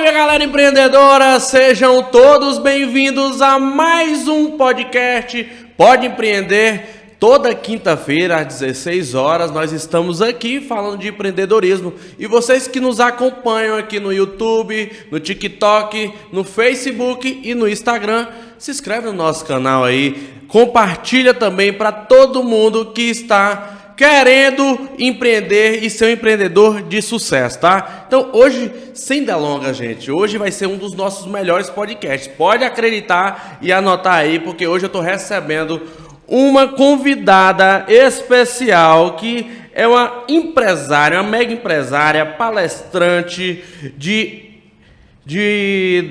Salve, galera empreendedora! Sejam todos bem-vindos a mais um podcast Pode Empreender. Toda quinta-feira, às 16 horas, nós estamos aqui falando de empreendedorismo. E vocês que nos acompanham aqui no YouTube, no TikTok, no Facebook e no Instagram, se inscreve no nosso canal aí. Compartilha também para todo mundo que está querendo empreender e ser um empreendedor de sucesso, tá? Então, hoje, sem delongas, gente, hoje vai ser um dos nossos melhores podcasts. Pode acreditar e anotar aí, porque hoje eu estou recebendo uma convidada especial que é uma empresária, uma mega empresária, palestrante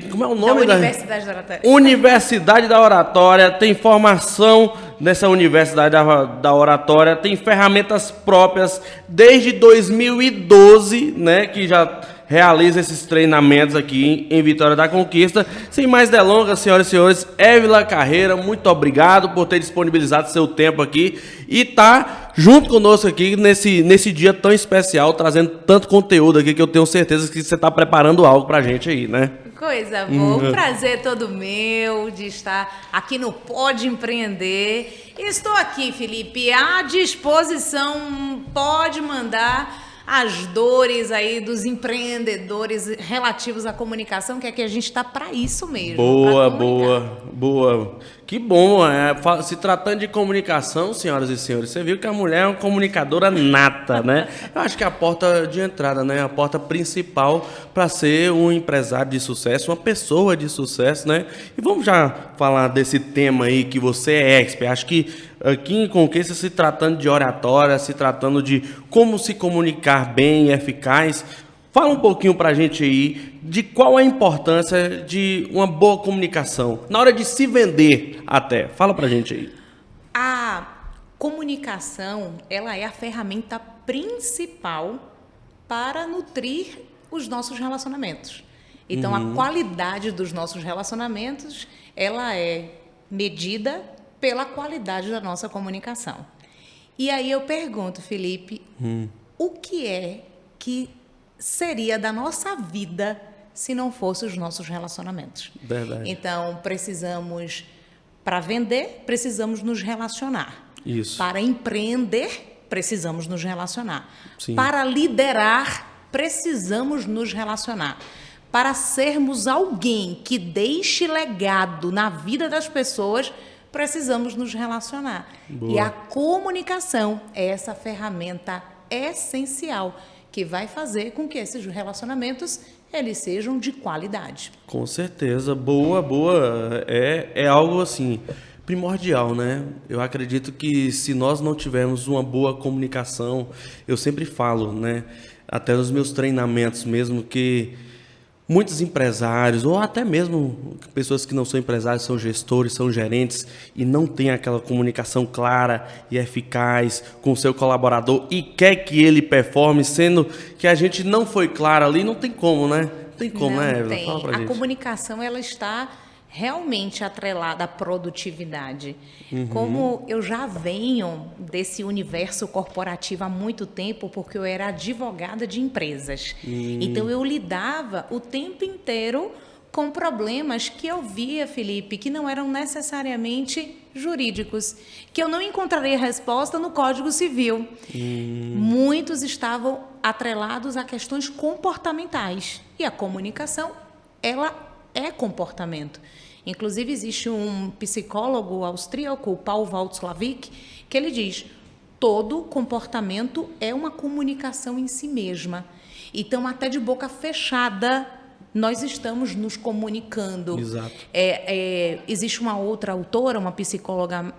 como é o nome da Universidade da Oratória. Universidade da Oratória, tem formação nessa Universidade da Oratória, tem ferramentas próprias desde 2012, né, que já realiza esses treinamentos aqui em Vitória da Conquista. Sem mais delongas, senhoras e senhores, Évila Carreira, muito obrigado por ter disponibilizado seu tempo aqui e tá junto conosco aqui nesse dia tão especial, trazendo tanto conteúdo aqui que eu tenho certeza que você está preparando algo pra gente aí, né? Coisa boa, um prazer todo meu de estar aqui no Pode Empreender. Estou aqui, Felipe, à disposição, pode mandar as dores aí dos empreendedores relativos à comunicação, que aqui a gente está para isso mesmo. Boa. Que bom, se tratando de comunicação, senhoras e senhores, você viu que a mulher é uma comunicadora nata, né? Eu acho que é a porta de entrada, né? A porta principal para ser um empresário de sucesso, uma pessoa de sucesso, né? E vamos já falar desse tema aí que você é expert. Acho que aqui em Conquista, se tratando de oratória, se tratando de como se comunicar bem e eficaz, fala um pouquinho pra gente aí de qual a importância de uma boa comunicação, na hora de se vender até. Fala pra gente aí. A comunicação, ela é a ferramenta principal para nutrir os nossos relacionamentos. Então, a qualidade dos nossos relacionamentos, ela é medida pela qualidade da nossa comunicação. E aí eu pergunto, Felipe, o que é que seria da nossa vida se não fossem os nossos relacionamentos? Verdade. Então, para vender, precisamos nos relacionar. Isso. Para empreender, precisamos nos relacionar. Sim. Para liderar, precisamos nos relacionar. Para sermos alguém que deixe legado na vida das pessoas, precisamos nos relacionar. Boa. E a comunicação é essa ferramenta essencial que vai fazer com que esses relacionamentos eles sejam de qualidade. Com certeza, boa. É algo assim primordial, né? Eu acredito que se nós não tivermos uma boa comunicação, eu sempre falo, né? Até nos meus treinamentos mesmo, que muitos empresários, ou até mesmo pessoas que não são empresários, são gestores, são gerentes e não têm aquela comunicação clara e eficaz com o seu colaborador e quer que ele performe, sendo que a gente não foi claro ali, não tem como, né? Não tem como, não né, Évila? tem. Fala pra gente. A comunicação, ela está realmente atrelada à produtividade. Como eu já venho desse universo corporativo há muito tempo, porque eu era advogada de empresas. Então, eu lidava o tempo inteiro com problemas que eu via, Felipe, que não eram necessariamente jurídicos, que eu não encontraria resposta no Código Civil. Muitos estavam atrelados a questões comportamentais. E a comunicação, ela é comportamento. Inclusive, existe um psicólogo austríaco, Paul Watzlawick, que ele diz: todo comportamento é uma comunicação em si mesma. Então, até de boca fechada, nós estamos nos comunicando. Exato. Existe uma outra autora, uma psicóloga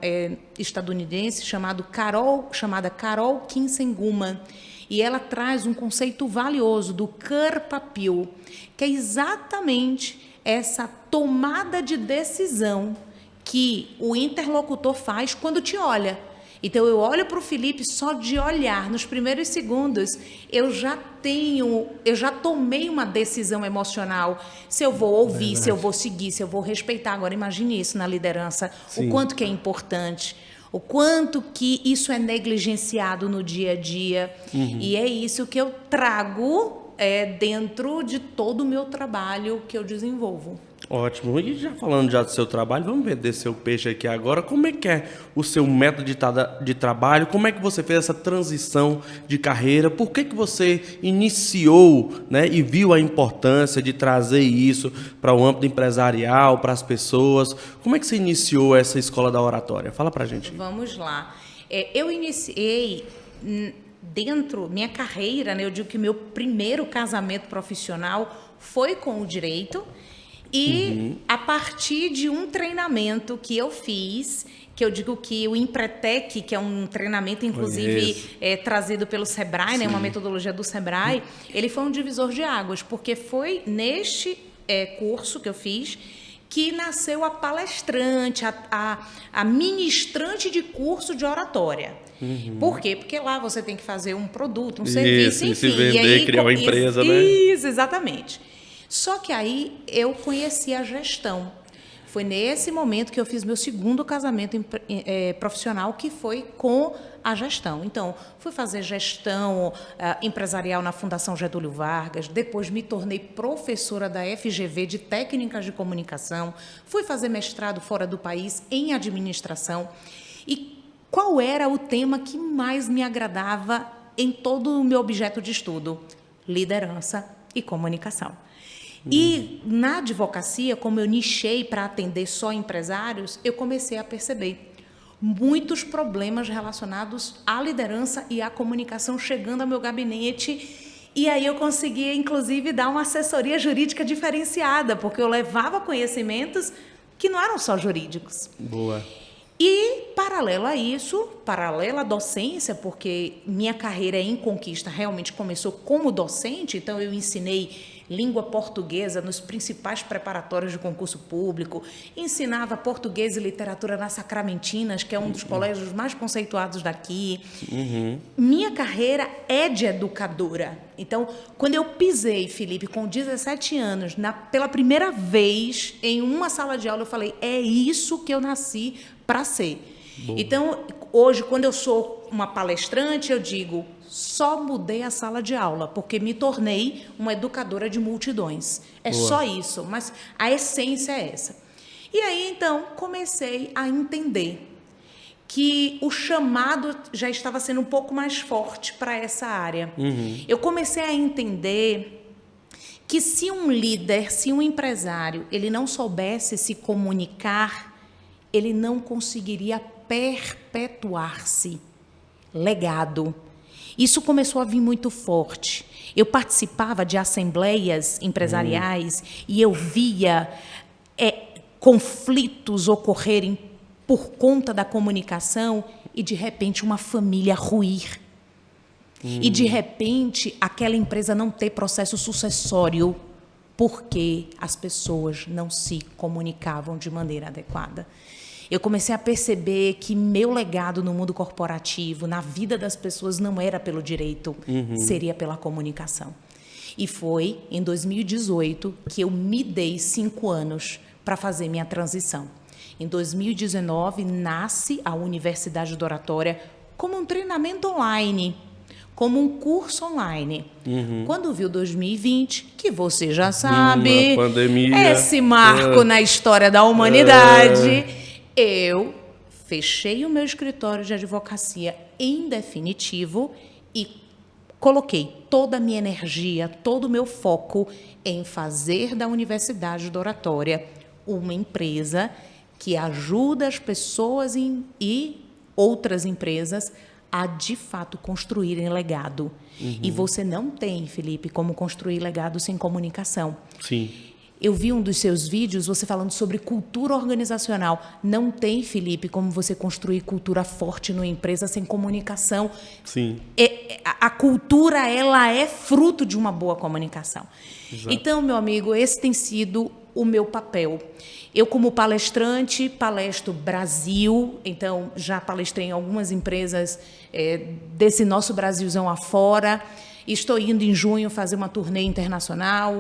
estadunidense, chamada Carol Kinsen-Gilman, e ela traz um conceito valioso do Körperpil, que é exatamente essa tomada de decisão que o interlocutor faz quando te olha. Então, eu olho para o Felipe, só de olhar, nos primeiros segundos, eu já tomei uma decisão emocional, se eu vou ouvir, se eu vou seguir, se eu vou respeitar. Agora, imagine isso na liderança, Sim. O quanto que é importante, o quanto que isso é negligenciado no dia a dia. E é isso que eu trago dentro de todo o meu trabalho que eu desenvolvo. Ótimo. E já falando já do seu trabalho, vamos vender seu peixe aqui agora. Como é que é o seu método de trabalho? Como é que você fez essa transição de carreira? Por que você iniciou, né, e viu a importância de trazer isso para o âmbito empresarial, para as pessoas? Como é que você iniciou essa escola da oratória? Fala pra gente. Vamos lá. Eu iniciei dentro minha carreira, né, eu digo que meu primeiro casamento profissional foi com o direito. E a partir de um treinamento que eu fiz, que eu digo que o Empretec, que é um treinamento, inclusive, trazido pelo Sebrae, né, uma metodologia do Sebrae, ele foi um divisor de águas, porque foi neste curso que eu fiz que nasceu a palestrante, a ministrante de curso de oratória. Por quê? Porque lá você tem que fazer um produto, um serviço, enfim. Se vender, e aí, criar uma empresa, né? Isso, exatamente. Só que aí eu conheci a gestão. Foi nesse momento que eu fiz meu segundo casamento profissional, que foi com a gestão. Então, fui fazer gestão empresarial na Fundação Getúlio Vargas, depois me tornei professora da FGV de técnicas de comunicação, fui fazer mestrado fora do país em administração. E qual era o tema que mais me agradava em todo o meu objeto de estudo? Liderança e comunicação. E na advocacia, como eu nichei para atender só empresários, eu comecei a perceber muitos problemas relacionados à liderança e à comunicação chegando ao meu gabinete. E aí eu conseguia, inclusive, dar uma assessoria jurídica diferenciada, porque eu levava conhecimentos que não eram só jurídicos. Boa. E, paralelo a isso, paralelo à docência, porque minha carreira em Conquista realmente começou como docente, então eu ensinei língua portuguesa nos principais preparatórios de concurso público, ensinava português e literatura na Sacramentinas, que é um dos colégios mais conceituados daqui. Minha carreira é de educadora. Então, quando eu pisei, Felipe, com 17 anos, pela primeira vez em uma sala de aula, eu falei, é isso que eu nasci para ser. Boa. Então, hoje, quando eu sou uma palestrante, eu digo, só mudei a sala de aula, porque me tornei uma educadora de multidões. É Boa. Só isso, mas a essência é essa. E aí, então, comecei a entender que o chamado já estava sendo um pouco mais forte para essa área. Eu comecei a entender que se um líder, se um empresário, ele não soubesse se comunicar, ele não conseguiria perpetuar-se. Legado. Isso começou a vir muito forte. Eu participava de assembleias empresariais e eu via conflitos ocorrerem por conta da comunicação e, de repente, uma família ruir. E, de repente, aquela empresa não ter processo sucessório porque as pessoas não se comunicavam de maneira adequada. Eu comecei a perceber que meu legado no mundo corporativo, na vida das pessoas, não era pelo direito, seria pela comunicação. E foi em 2018 que eu me dei 5 anos para fazer minha transição. Em 2019, nasce a Universidade da Oratória como um treinamento online, como um curso online. Quando viu 2020, que você já sabe, pandemia, esse marco na história da humanidade... Eu fechei o meu escritório de advocacia em definitivo e coloquei toda a minha energia, todo o meu foco em fazer da Universidade da Oratória uma empresa que ajuda as pessoas e outras empresas a, de fato, construírem legado. E você não tem, Felipe, como construir legado sem comunicação. Sim. Eu vi um dos seus vídeos, você falando sobre cultura organizacional. Não tem, Felipe, como você construir cultura forte numa empresa sem comunicação. Sim. A cultura, ela é fruto de uma boa comunicação. Exato. Então, meu amigo, esse tem sido o meu papel. Eu, como palestrante, palestro Brasil, então já palestrei em algumas empresas desse nosso Brasilzão afora. Estou indo em junho fazer uma turnê internacional,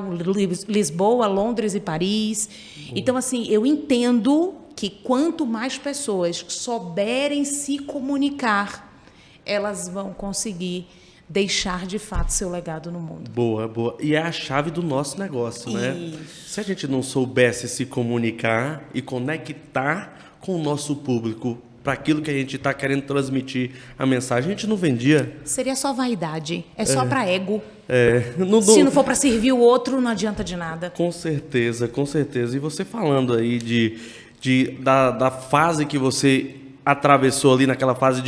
Lisboa, Londres e Paris. Então, assim, eu entendo que quanto mais pessoas souberem se comunicar, elas vão conseguir deixar de fato seu legado no mundo. Boa, boa. E é a chave do nosso negócio, né? Se a gente não soubesse se comunicar e conectar com o nosso público para aquilo que a gente está querendo transmitir a mensagem, a gente não vendia. Seria só vaidade, é só para ego. Se não for para servir o outro, não adianta de nada. Com certeza, com certeza. E você falando aí da fase que você atravessou ali, naquela fase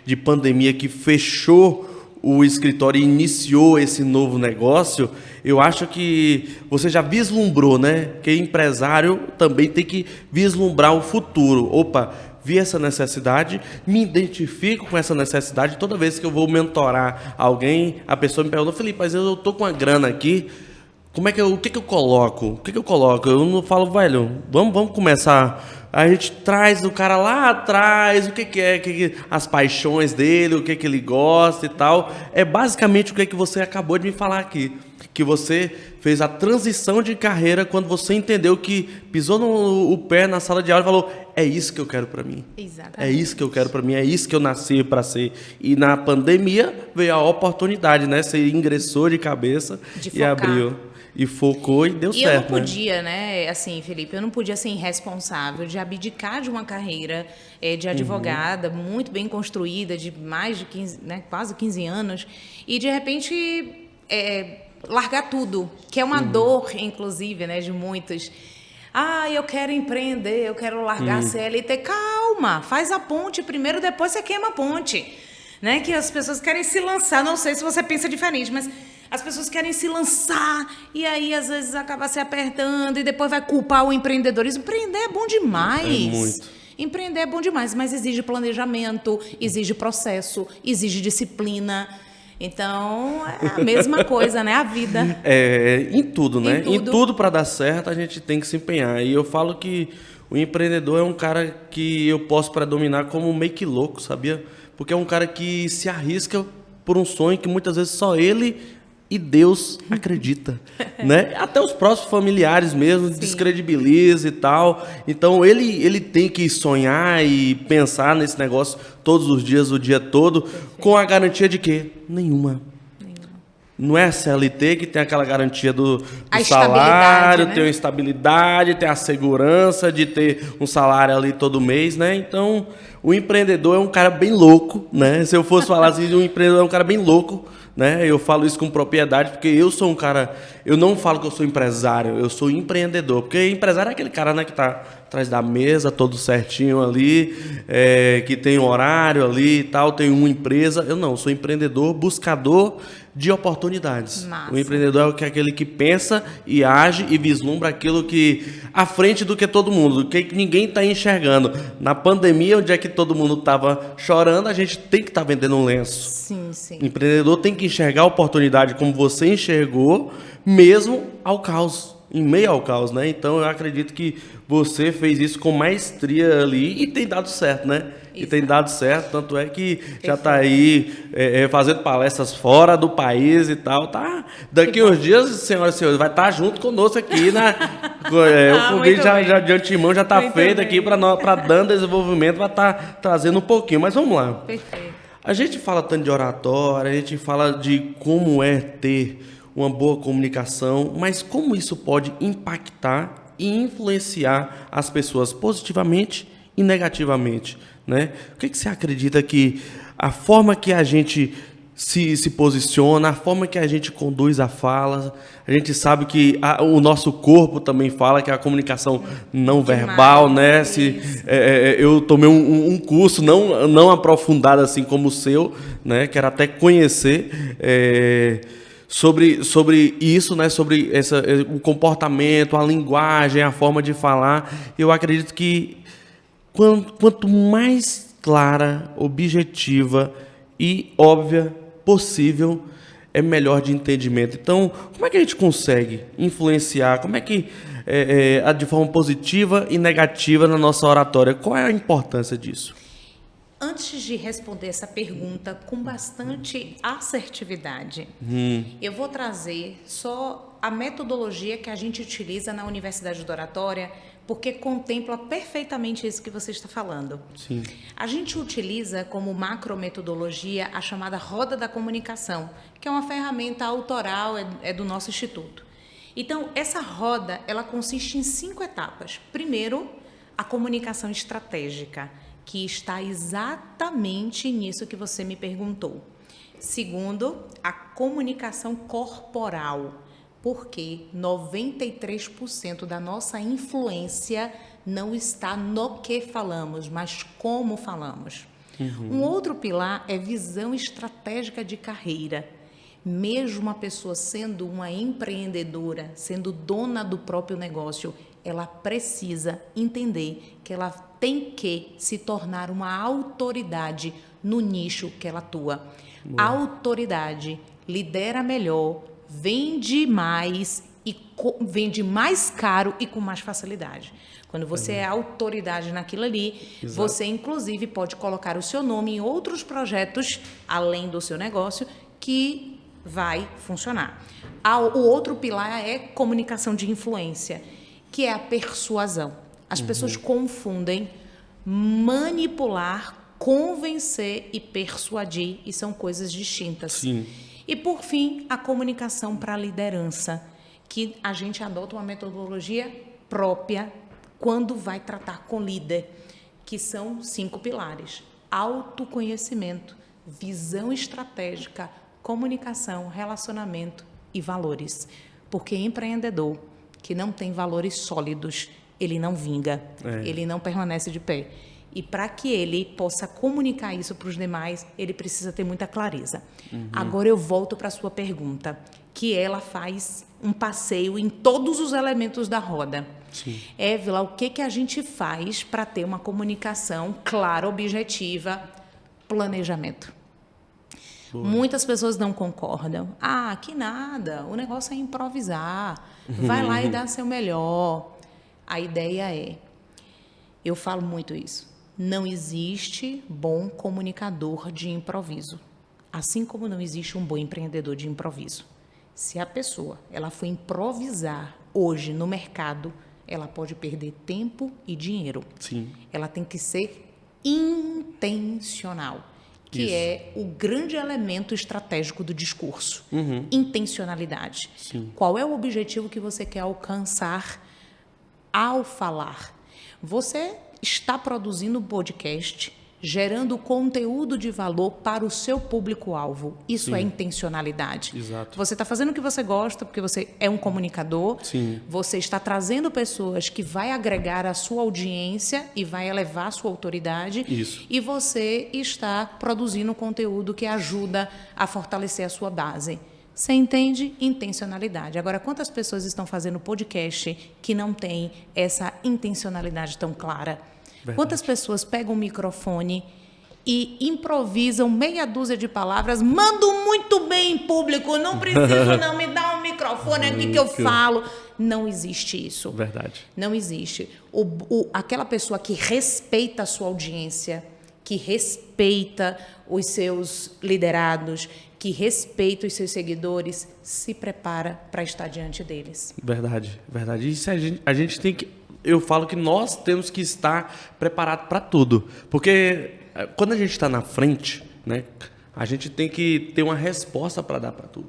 de pandemia que fechou o escritório e iniciou esse novo negócio, eu acho que você já vislumbrou, né? Que empresário também tem que vislumbrar o futuro. Opa, vi essa necessidade, me identifico com essa necessidade. Toda vez que eu vou mentorar alguém, a pessoa me pergunta: Felipe, mas eu tô com a grana aqui, o que eu coloco? O que eu coloco? Eu não falo, velho, vamos começar. A gente traz o cara lá atrás, o que é, as paixões dele, o que ele gosta e tal. É basicamente o que você acabou de me falar aqui. Que você fez a transição de carreira quando você entendeu que pisou o pé na sala de aula e falou: é isso que eu quero para mim. Exatamente. É isso que eu quero para mim, é isso que eu nasci para ser. E na pandemia veio a oportunidade, né? Você ingressou de cabeça e abriu. E focou e deu certo. E eu não podia, né? Assim, Felipe, eu não podia ser irresponsável de abdicar de uma carreira de advogada muito bem construída, de mais de 15, né, quase 15 anos, e de repente largar tudo, que é uma dor, inclusive, né, de muitos. Eu quero empreender, eu quero largar a CLT. Calma, faz a ponte primeiro, depois você queima a ponte. Né? Que as pessoas querem se lançar, não sei se você pensa diferente, mas as pessoas querem se lançar e aí às vezes acaba se apertando e depois vai culpar o empreendedorismo. Empreender é bom demais. Muito. Empreender é bom demais, mas exige planejamento, exige processo, exige disciplina. Então, é a mesma coisa, né? A vida. Em tudo, né? Em tudo para dar certo, a gente tem que se empenhar. E eu falo que o empreendedor é um cara que eu posso predominar como meio que louco, sabia? Porque é um cara que se arrisca por um sonho que muitas vezes só ele e Deus acredita, né? Até os próximos familiares mesmo descredibiliza e tal. Então ele tem que sonhar e pensar nesse negócio todos os dias, o dia todo, com a garantia de quê? Nenhuma. Não é a CLT que tem aquela garantia do salário, né? Tem a estabilidade, tem a segurança de ter um salário ali todo mês, né? Então, o empreendedor é um cara bem louco, né? Se eu fosse falar assim, um empreendedor é um cara bem louco, né? Eu falo isso com propriedade, porque eu sou um cara... Eu não falo que eu sou empresário, eu sou empreendedor. Porque empresário é aquele cara, né, que está atrás da mesa, todo certinho ali, que tem um horário ali e tal, tem uma empresa. Eu não, eu sou empreendedor, buscador de oportunidades. Massa. O empreendedor é aquele que pensa e age e vislumbra aquilo que à frente do que todo mundo, do que ninguém está enxergando. Na pandemia, onde é que todo mundo estava chorando, a gente tem que estar vendendo um lenço. Sim, sim. O empreendedor tem que enxergar a oportunidade como você enxergou, mesmo ao caos, em meio ao caos, né? Então eu acredito que você fez isso com maestria ali e tem dado certo, né? E tem dado certo, tanto é que já está aí fazendo palestras fora do país e tal. Tá? Daqui uns dias, senhoras e senhores, vai estar junto conosco aqui, né? O convite já de antemão já está feito aqui para dando desenvolvimento, vai estar trazendo um pouquinho. Mas vamos lá. Perfeito. A gente fala tanto de oratória, a gente fala de como é ter uma boa comunicação, mas como isso pode impactar e influenciar as pessoas positivamente e negativamente, né? O que você acredita que a forma que a gente se posiciona, a forma que a gente conduz a fala, a gente sabe que o nosso corpo também fala, que é a comunicação não verbal, né? Eu tomei um curso não aprofundado assim como o seu, né? Quero até conhecer sobre isso, né? Sobre o comportamento, a linguagem, a forma de falar. Eu acredito que quanto mais clara, objetiva e óbvia possível, é melhor de entendimento. Então, como é que a gente consegue influenciar? Como é que, de forma positiva e negativa na nossa oratória, qual é a importância disso? Antes de responder essa pergunta com bastante assertividade, eu vou trazer só a metodologia que a gente utiliza na Universidade de Oratória, porque contempla perfeitamente isso que você está falando. Sim. A gente utiliza como macrometodologia a chamada Roda da Comunicação, que é uma ferramenta autoral, é do nosso instituto. Então, essa roda, ela consiste em 5 etapas. Primeiro, a comunicação estratégica, que está exatamente nisso que você me perguntou. Segundo, a comunicação corporal, porque 93% da nossa influência não está no que falamos, mas como falamos. Um outro pilar é visão estratégica de carreira. Mesmo uma pessoa sendo uma empreendedora, sendo dona do próprio negócio, ela precisa entender que ela tem que se tornar uma autoridade no nicho que ela atua. A autoridade lidera melhor, vende mais e vende mais caro e com mais facilidade. Quando você é autoridade naquilo ali, você inclusive pode colocar o seu nome em outros projetos além do seu negócio que vai funcionar. O outro pilar é comunicação de influência, que é a persuasão. As pessoas confundem manipular, convencer e persuadir, e são coisas distintas. Sim. E, por fim, a comunicação para a liderança, que a gente adota uma metodologia própria quando vai tratar com líder, que são 5 pilares: autoconhecimento, visão estratégica, comunicação, relacionamento e valores. Porque empreendedor que não tem valores sólidos, ele não vinga, ele não permanece de pé. E para que ele possa comunicar isso para os demais, ele precisa ter muita clareza. Agora eu volto para a sua pergunta, que ela faz um passeio em todos os elementos da roda. Sim. Évila, o que a gente faz para ter uma comunicação clara, objetiva, planejamento? Boa. Muitas pessoas não concordam. Ah, que nada, o negócio é improvisar, vai lá e dá seu melhor. A ideia é, eu falo muito isso, não existe bom comunicador de improviso, assim como não existe um bom empreendedor de improviso. Se a pessoa ela for improvisar hoje no mercado, ela pode perder tempo e dinheiro. Sim. Ela tem que ser intencional, que Isso. é o grande elemento estratégico do discurso. Intencionalidade. Sim. Qual é o objetivo que você quer alcançar ao falar? Você está produzindo um podcast, gerando conteúdo de valor para o seu público-alvo. Isso Sim. é intencionalidade. Exato. Você está fazendo o que você gosta, porque você é um comunicador. Sim. Você está trazendo pessoas que vai agregar a sua audiência e vai elevar a sua autoridade. Isso. E você está produzindo conteúdo que ajuda a fortalecer a sua base. Você entende? Intencionalidade. Agora, quantas pessoas estão fazendo podcast que não tem essa intencionalidade tão clara? Verdade. Quantas pessoas pegam um microfone e improvisam meia dúzia de palavras, mando muito bem em público, não preciso não, me dá um microfone aqui que eu falo. Não existe isso. Verdade. Não existe. Aquela pessoa que respeita a sua audiência, que respeita os seus liderados, que respeita os seus seguidores, se prepara para estar diante deles. Verdade, verdade. Isso a gente tem que... Eu falo que nós temos que estar preparados para tudo. Porque quando a gente está na frente, né, a gente tem que ter uma resposta para dar para tudo.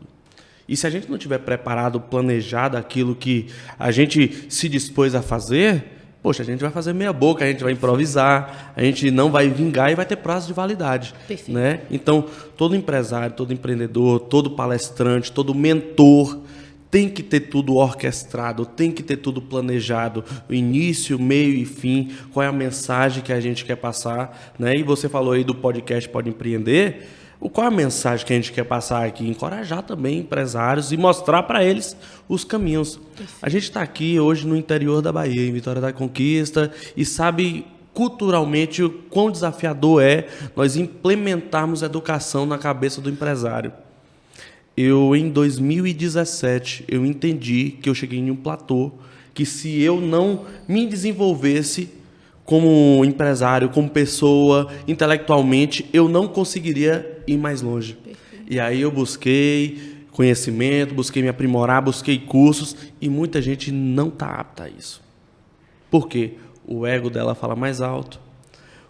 E se a gente não tiver preparado, planejado aquilo que a gente se dispôs a fazer, poxa, a gente vai fazer meia boca, a gente vai improvisar, a gente não vai vingar e vai ter prazo de validade. Perfeito. Né? Então, todo empresário, todo empreendedor, todo palestrante, todo mentor tem que ter tudo orquestrado, tem que ter tudo planejado, o início, meio e fim, qual é a mensagem que a gente quer passar, né? E você falou aí do podcast Pode Empreender, qual é a mensagem que a gente quer passar aqui? Encorajar também empresários e mostrar para eles os caminhos. A gente está aqui hoje no interior da Bahia, em Vitória da Conquista, e sabe culturalmente o quão desafiador é nós implementarmos educação na cabeça do empresário. Em 2017, eu entendi que eu cheguei em um platô, que se eu não me desenvolvesse como empresário, como pessoa, intelectualmente, eu não conseguiria ir mais longe. Perfeito. E aí eu busquei conhecimento, busquei me aprimorar, busquei cursos, e muita gente não está apta a isso. Por quê? O ego dela fala mais alto,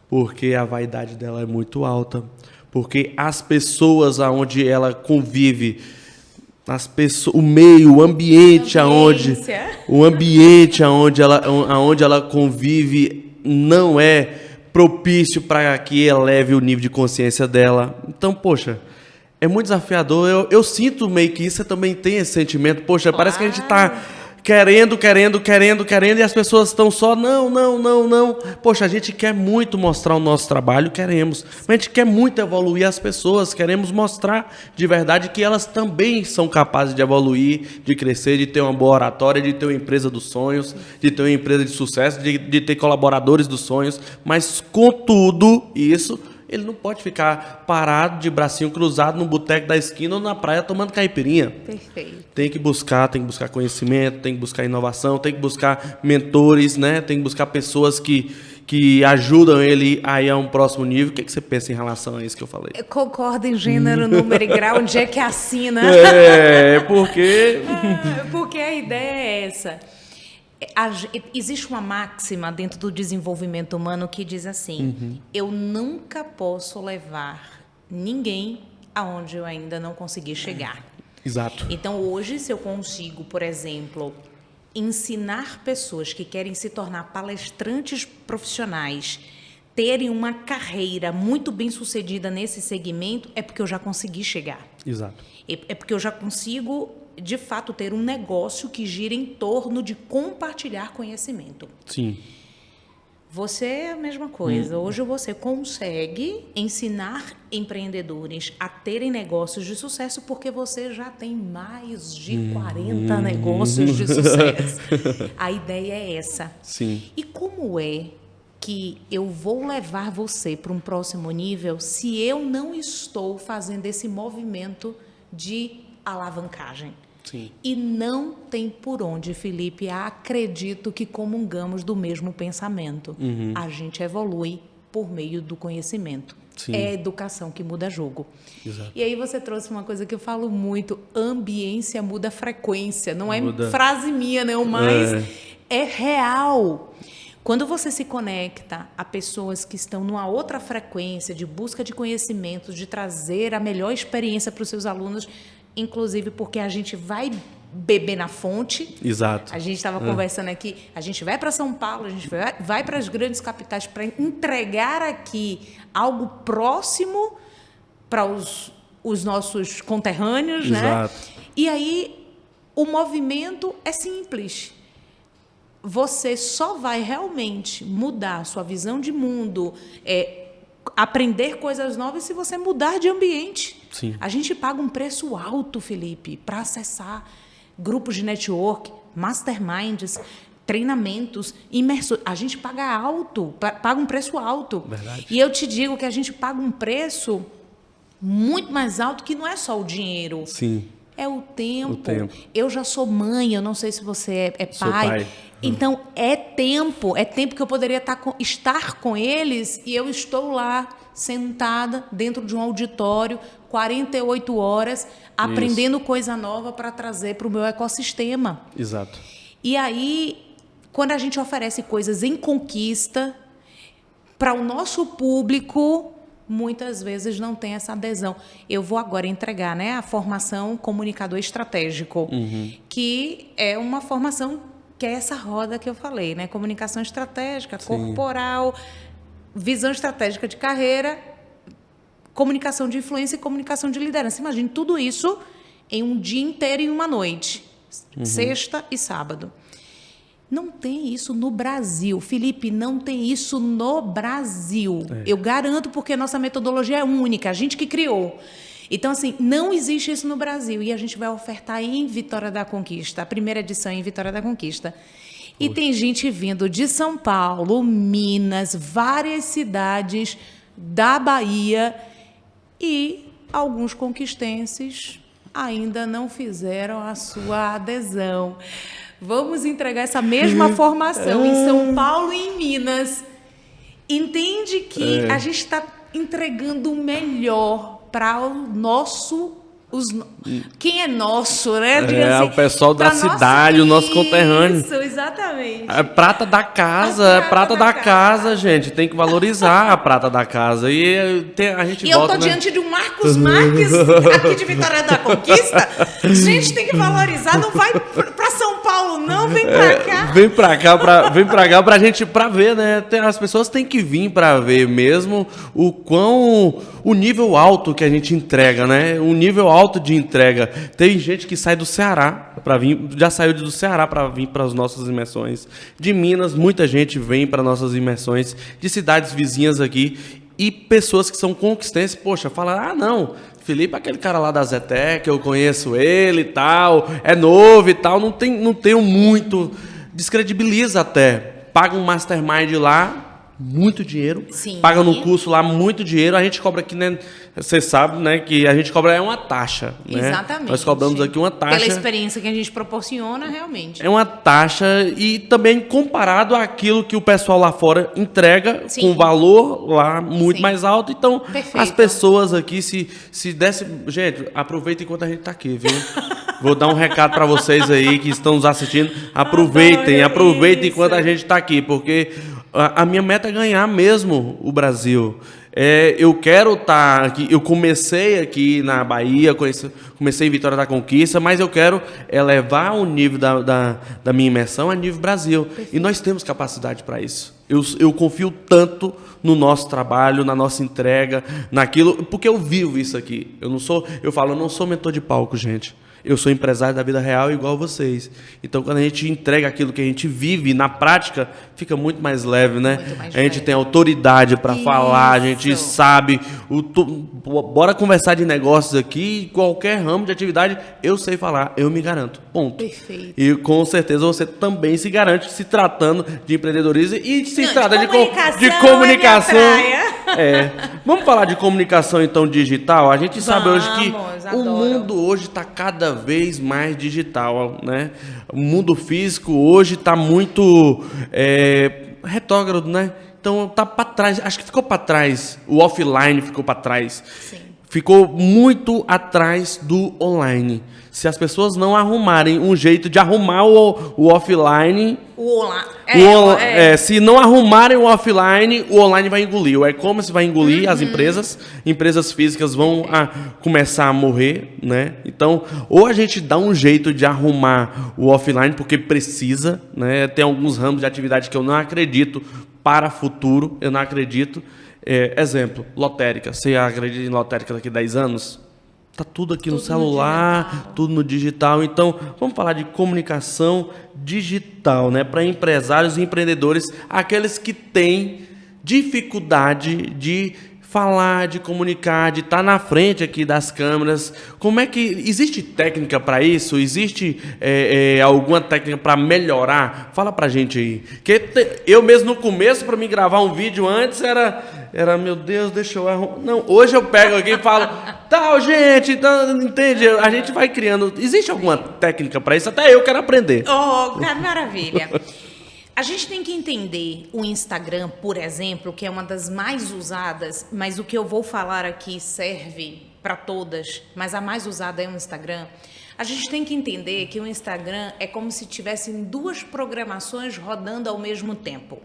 porque a vaidade dela é muito alta, porque as pessoas aonde ela convive, o meio, o ambiente aonde ela convive não é propício para que eleve o nível de consciência dela. Então, poxa, é muito desafiador. Eu sinto meio que isso, você também tem esse sentimento. Poxa, claro. Parece que a gente está querendo, e as pessoas estão só, não. Poxa, a gente quer muito mostrar o nosso trabalho, queremos. Mas a gente quer muito evoluir as pessoas, queremos mostrar de verdade que elas também são capazes de evoluir, de crescer, de ter uma boa oratória, de ter uma empresa dos sonhos, de ter uma empresa de sucesso, de ter colaboradores dos sonhos. Mas, contudo, isso... ele não pode ficar parado de bracinho cruzado no boteco da esquina ou na praia tomando caipirinha. Perfeito. Tem que buscar conhecimento, tem que buscar inovação, tem que buscar mentores, né? Tem que buscar pessoas que ajudam ele a ir a um próximo nível. O que você pensa em relação a isso que eu falei? Eu concordo em gênero, número e grau, onde é que assina? Porque... porque a ideia é essa. Existe uma máxima dentro do desenvolvimento humano que diz assim, eu nunca posso levar ninguém aonde eu ainda não consegui chegar. Exato. Então, hoje, se eu consigo, por exemplo, ensinar pessoas que querem se tornar palestrantes profissionais, terem uma carreira muito bem sucedida nesse segmento, é porque eu já consegui chegar. Exato. É porque eu já consigo... de fato, ter um negócio que gira em torno de compartilhar conhecimento. Sim. Você é a mesma coisa. Hoje você consegue ensinar empreendedores a terem negócios de sucesso porque você já tem mais de 40 negócios de sucesso. A ideia é essa. Sim. E como é que eu vou levar você para um próximo nível se eu não estou fazendo esse movimento de alavancagem? Sim. E não tem por onde, Felipe, acredito que comungamos do mesmo pensamento. A gente evolui por meio do conhecimento. Sim. É a educação que muda jogo. Exato. E aí você trouxe uma coisa que eu falo muito, ambiência muda frequência. Não é Muda. frase minha, não, mas é real. Quando você se conecta a pessoas que estão numa outra frequência de busca de conhecimentos, de trazer a melhor experiência para os seus alunos, inclusive porque a gente vai beber na fonte. Exato. A gente estava conversando aqui, a gente vai para São Paulo, a gente vai para as grandes capitais para entregar aqui algo próximo para os nossos conterrâneos, Exato. né? E aí o movimento é simples. Você só vai realmente mudar a sua visão de mundo, aprender coisas novas se você mudar de ambiente. Sim. A gente paga um preço alto, Felipe, para acessar grupos de network, masterminds, treinamentos, imersões. A gente paga alto, paga um preço alto. Verdade. E eu te digo que a gente paga um preço muito mais alto, que não é só o dinheiro. Sim. É o tempo. O tempo. Eu já sou mãe, eu não sei se você é Sou pai. Então, é tempo que eu poderia estar com eles e eu estou lá, sentada dentro de um auditório, 48 horas, aprendendo coisa nova para trazer para o meu ecossistema. Exato. E aí, quando a gente oferece coisas em conquista, para o nosso público, muitas vezes não tem essa adesão. Eu vou agora entregar, né, a formação comunicador estratégico, que é uma formação que é essa roda que eu falei, né? Comunicação estratégica, corporal, visão estratégica de carreira, comunicação de influência e comunicação de liderança. Imagine tudo isso em um dia inteiro e uma noite, sexta e sábado. Não tem isso no Brasil. Felipe, não tem isso no Brasil. Eu garanto, porque a nossa metodologia é única, a gente que criou. Então, assim, não existe isso no Brasil. E a gente vai ofertar em Vitória da Conquista, a primeira edição em Vitória da Conquista. E tem gente vindo de São Paulo, Minas, várias cidades da Bahia, e alguns conquistenses ainda não fizeram a sua adesão. Vamos entregar essa mesma formação em São Paulo e em Minas. Entende que a gente está entregando o melhor para o nosso Quem é nosso, né? O pessoal da cidade, o nosso conterrâneo. Isso, exatamente. A prata da casa, prata da casa, gente. Tem que valorizar a prata da casa. E a gente volta, eu tô diante de um Marcos Marques, aqui de Vitória da Conquista. Gente, tem que valorizar. Não vai pra São Paulo, não. Vem pra cá. Vem pra cá pra gente, pra ver, né? As pessoas têm que vir pra ver mesmo o nível alto que a gente entrega, né? O nível alto de entrega. Tem gente que sai do Ceará para vir, já saiu do Ceará para vir para as nossas imersões. De Minas, muita gente vem para nossas imersões, de cidades vizinhas aqui, e pessoas que são conquistenses, poxa, falam, não, Felipe é aquele cara lá da Zetec, eu conheço ele e tal, é novo e tal, não tenho muito, descredibiliza até, paga um mastermind lá, muito dinheiro, Sim. Paga no curso lá muito dinheiro, a gente cobra aqui, né? Você sabe, né, que a gente cobra uma taxa, né? Exatamente. Nós cobramos aqui uma taxa. Pela experiência que a gente proporciona, realmente. É uma taxa e também comparado àquilo que o pessoal lá fora entrega, Sim. com valor lá muito Sim. mais alto. Então, Perfeito. As pessoas aqui, se desse... Gente, aproveita enquanto a gente tá aqui, viu? Vou dar um recado para vocês aí que estão nos assistindo. Aproveitem enquanto a gente tá aqui, porque a minha meta é ganhar mesmo o Brasil. Eu quero estar aqui. Eu comecei aqui na Bahia, comecei em Vitória da Conquista, mas eu quero elevar o nível da minha imersão a nível Brasil. Perfeito. E nós temos capacidade para isso. Eu confio tanto no nosso trabalho, na nossa entrega, naquilo, porque eu vivo isso aqui. Eu não sou mentor de palco, gente. Eu sou empresário da vida real igual vocês. Então, quando a gente entrega aquilo que a gente vive na prática, fica muito mais leve, né? A gente tem autoridade para falar, a gente sabe. Bora conversar de negócios aqui, qualquer ramo de atividade, eu sei falar, eu me garanto. Ponto. Perfeito. E com certeza você também se garante se tratando de empreendedorismo e se tratando de comunicação. Vamos falar de comunicação então digital? A gente sabe hoje que o mundo hoje está cada vez mais digital, né? O mundo físico hoje está muito retrógrado, né? Então tá para trás, acho que ficou para trás, o offline ficou para trás. Sim. Ficou muito atrás do online. Se as pessoas não arrumarem um jeito de arrumar o offline... se não arrumarem o offline, o online vai engolir. O e-commerce vai engolir as empresas físicas vão começar a morrer, né? Então, ou a gente dá um jeito de arrumar o offline, porque precisa, né? Tem alguns ramos de atividade que eu não acredito para futuro, eu não acredito. Exemplo, lotérica. Você acredita em lotérica daqui a 10 anos? Tá tudo aqui no celular, tudo no digital. Então, vamos falar de comunicação digital, né? Para empresários e empreendedores, aqueles que têm dificuldade de falar, de comunicar, de estar na frente aqui das câmeras. Como é que... Existe técnica para isso? Existe alguma técnica para melhorar? Fala pra gente aí. Que eu mesmo no começo, para me gravar um vídeo antes, era meu Deus, deixa eu arrumar. Não, hoje eu pego aqui e falo, tal, gente, entende? A gente vai criando. Existe alguma técnica para isso? Até eu quero aprender. Maravilha. A gente tem que entender o Instagram, por exemplo, que é uma das mais usadas, mas o que eu vou falar aqui serve para todas, mas a mais usada é o Instagram. A gente tem que entender que o Instagram é como se tivessem duas programações rodando ao mesmo tempo.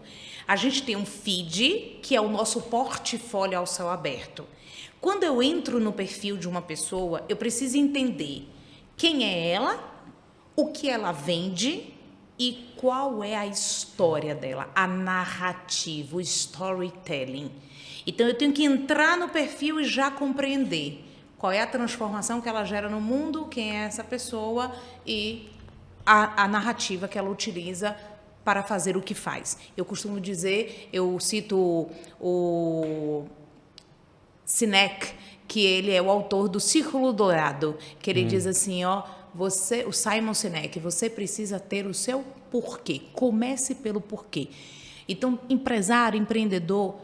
A gente tem um feed, que é o nosso portfólio ao céu aberto. Quando eu entro no perfil de uma pessoa, eu preciso entender quem é ela, o que ela vende e qual é a história dela, a narrativa, o storytelling. Então, eu tenho que entrar no perfil e já compreender qual é a transformação que ela gera no mundo, quem é essa pessoa e a narrativa que ela utiliza para fazer o que faz. Eu costumo dizer, eu cito o Sinek, que ele é o autor do Círculo Dourado, que ele diz assim, o Simon Sinek, você precisa ter o seu porquê. Comece pelo porquê. Então, empresário, empreendedor,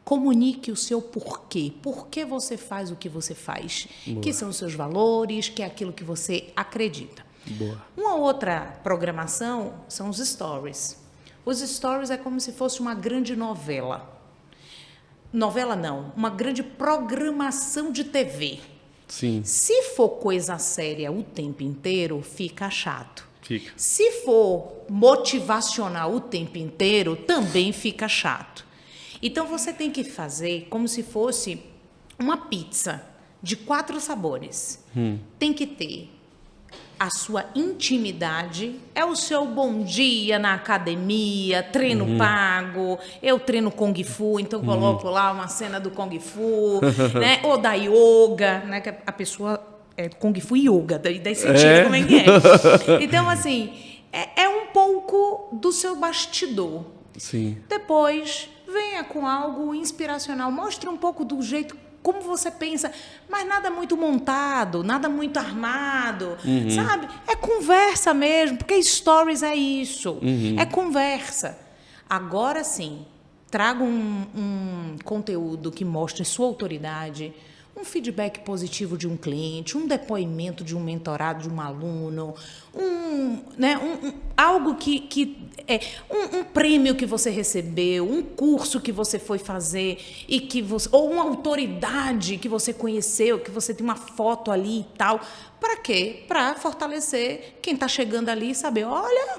comunique o seu porquê. Por que você faz o que você faz? Boa. Que são os seus valores, que é aquilo que você acredita. Boa. Uma outra programação são os stories. Os stories é como se fosse uma grande novela. Novela não, uma grande programação de TV. Sim. Se for coisa séria o tempo inteiro, fica chato. Fica. Se for motivacional o tempo inteiro, também fica chato. Então, você tem que fazer como se fosse uma pizza de 4 sabores. Tem que ter a sua intimidade, é o seu bom dia na academia, treino pago, eu treino Kung Fu, então coloco lá uma cena do Kung Fu, né? Ou da yoga, né? Que a pessoa é Kung Fu e yoga, daí sentido como é que é. Então, assim, é um pouco do seu bastidor. Sim. Depois, venha com algo inspiracional, mostre um pouco do jeito como você pensa, mas nada muito montado, nada muito armado, sabe? É conversa mesmo, porque stories é isso, é conversa. Agora sim, traga um conteúdo que mostre sua autoridade, um feedback positivo de um cliente, um depoimento de um mentorado de um aluno, algo um prêmio que você recebeu, um curso que você foi fazer ou uma autoridade que você conheceu, que você tem uma foto ali e tal. Para quê? Para fortalecer quem está chegando ali e saber, olha,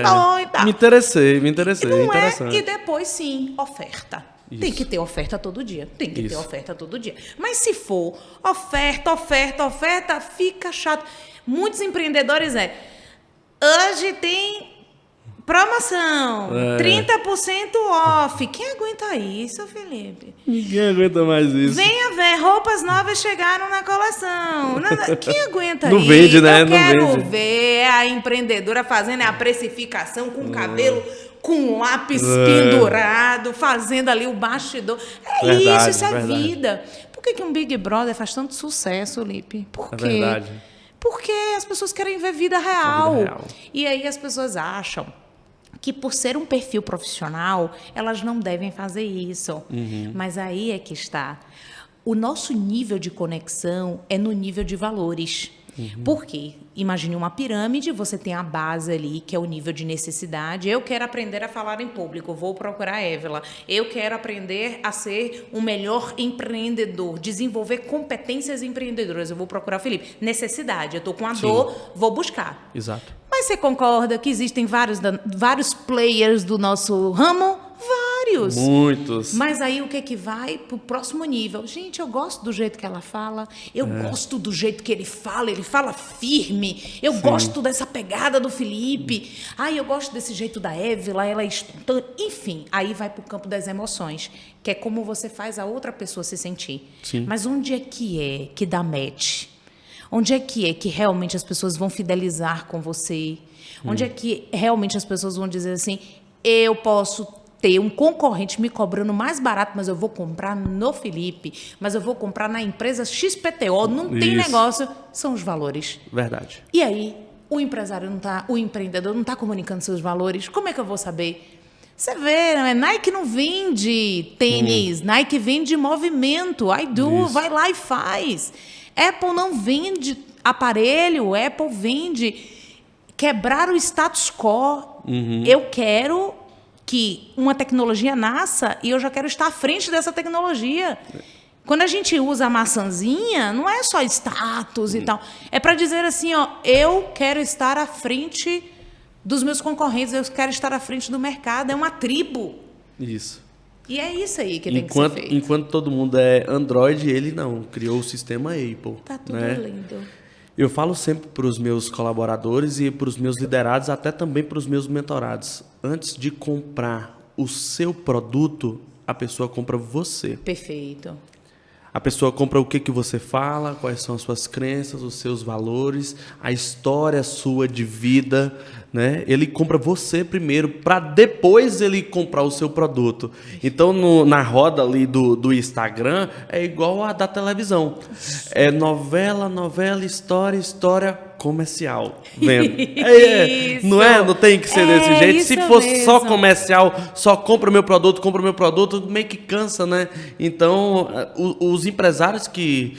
bom e tal. Me interessei, Não interessante. E depois sim, oferta. Isso. Tem que ter oferta todo dia. Ter oferta todo dia. Mas se for oferta, fica chato. Muitos empreendedores hoje tem promoção, 30% off. Quem aguenta isso, Felipe? Ninguém aguenta mais isso. Venha ver, roupas novas chegaram na coleção. Quem aguenta Não isso? vende, né? Eu Não quero vende. ver a empreendedora fazendo a precificação com cabelo, com lápis pendurado, fazendo ali o bastidor. Verdade, isso é verdade. vida. Por que um Big Brother faz tanto sucesso, Lipe? Por quê? verdade. Porque as pessoas querem ver vida real. Vida real. E aí as pessoas acham que por ser um perfil profissional, elas não devem fazer isso. Mas aí é que está. O nosso nível de conexão é no nível de valores. Por quê? Imagine uma pirâmide, você tem a base ali, que é o nível de necessidade. Eu quero aprender a falar em público, vou procurar a Évila. Eu quero aprender a ser um melhor empreendedor, desenvolver competências empreendedoras, eu vou procurar o Felipe. Necessidade, eu estou com a dor, vou buscar. Exato. Mas você concorda que existem vários players do nosso ramo? Vários. Muitos. Mas aí o que vai pro próximo nível? Gente, eu gosto do jeito que ela fala, eu gosto do jeito que ele fala firme, eu gosto dessa pegada do Felipe, eu gosto desse jeito da Évila, ela é espontânea, enfim, aí vai pro campo das emoções, que é como você faz a outra pessoa se sentir. Sim. Mas onde é que dá match? Onde é que realmente as pessoas vão fidelizar com você? Onde é que realmente as pessoas vão dizer assim, eu posso ter um concorrente me cobrando mais barato, mas eu vou comprar no Felipe, mas eu vou comprar na empresa XPTO, não tem negócio, são os valores. Verdade. E aí, o empreendedor não está comunicando seus valores, como é que eu vou saber? Você vê, né? Nike não vende tênis, Nike vende movimento, vai lá e faz. Apple não vende aparelho, Apple vende quebrar o status quo. Eu quero que uma tecnologia nasça e eu já quero estar à frente dessa tecnologia. Quando a gente usa a maçãzinha, não é só status e tal. É para dizer assim, eu quero estar à frente dos meus concorrentes, eu quero estar à frente do mercado. É uma tribo. Isso. E é isso aí que tem que ser feito. Enquanto todo mundo é Android, ele não. Criou o sistema Apple. Tá tudo lindo. Eu falo sempre para os meus colaboradores e para os meus liderados, até também para os meus mentorados. Antes de comprar o seu produto, a pessoa compra você. Perfeito. A pessoa compra o que você fala, quais são as suas crenças, os seus valores, a história sua de vida, né? Ele compra você primeiro, para depois ele comprar o seu produto. Então, na roda ali do Instagram, é igual a da televisão. É novela, história comercial. Vendo? Isso. Não é? Não tem que ser desse jeito. Se for só comercial, só compra o meu produto, meio que cansa, né? Então, os empresários que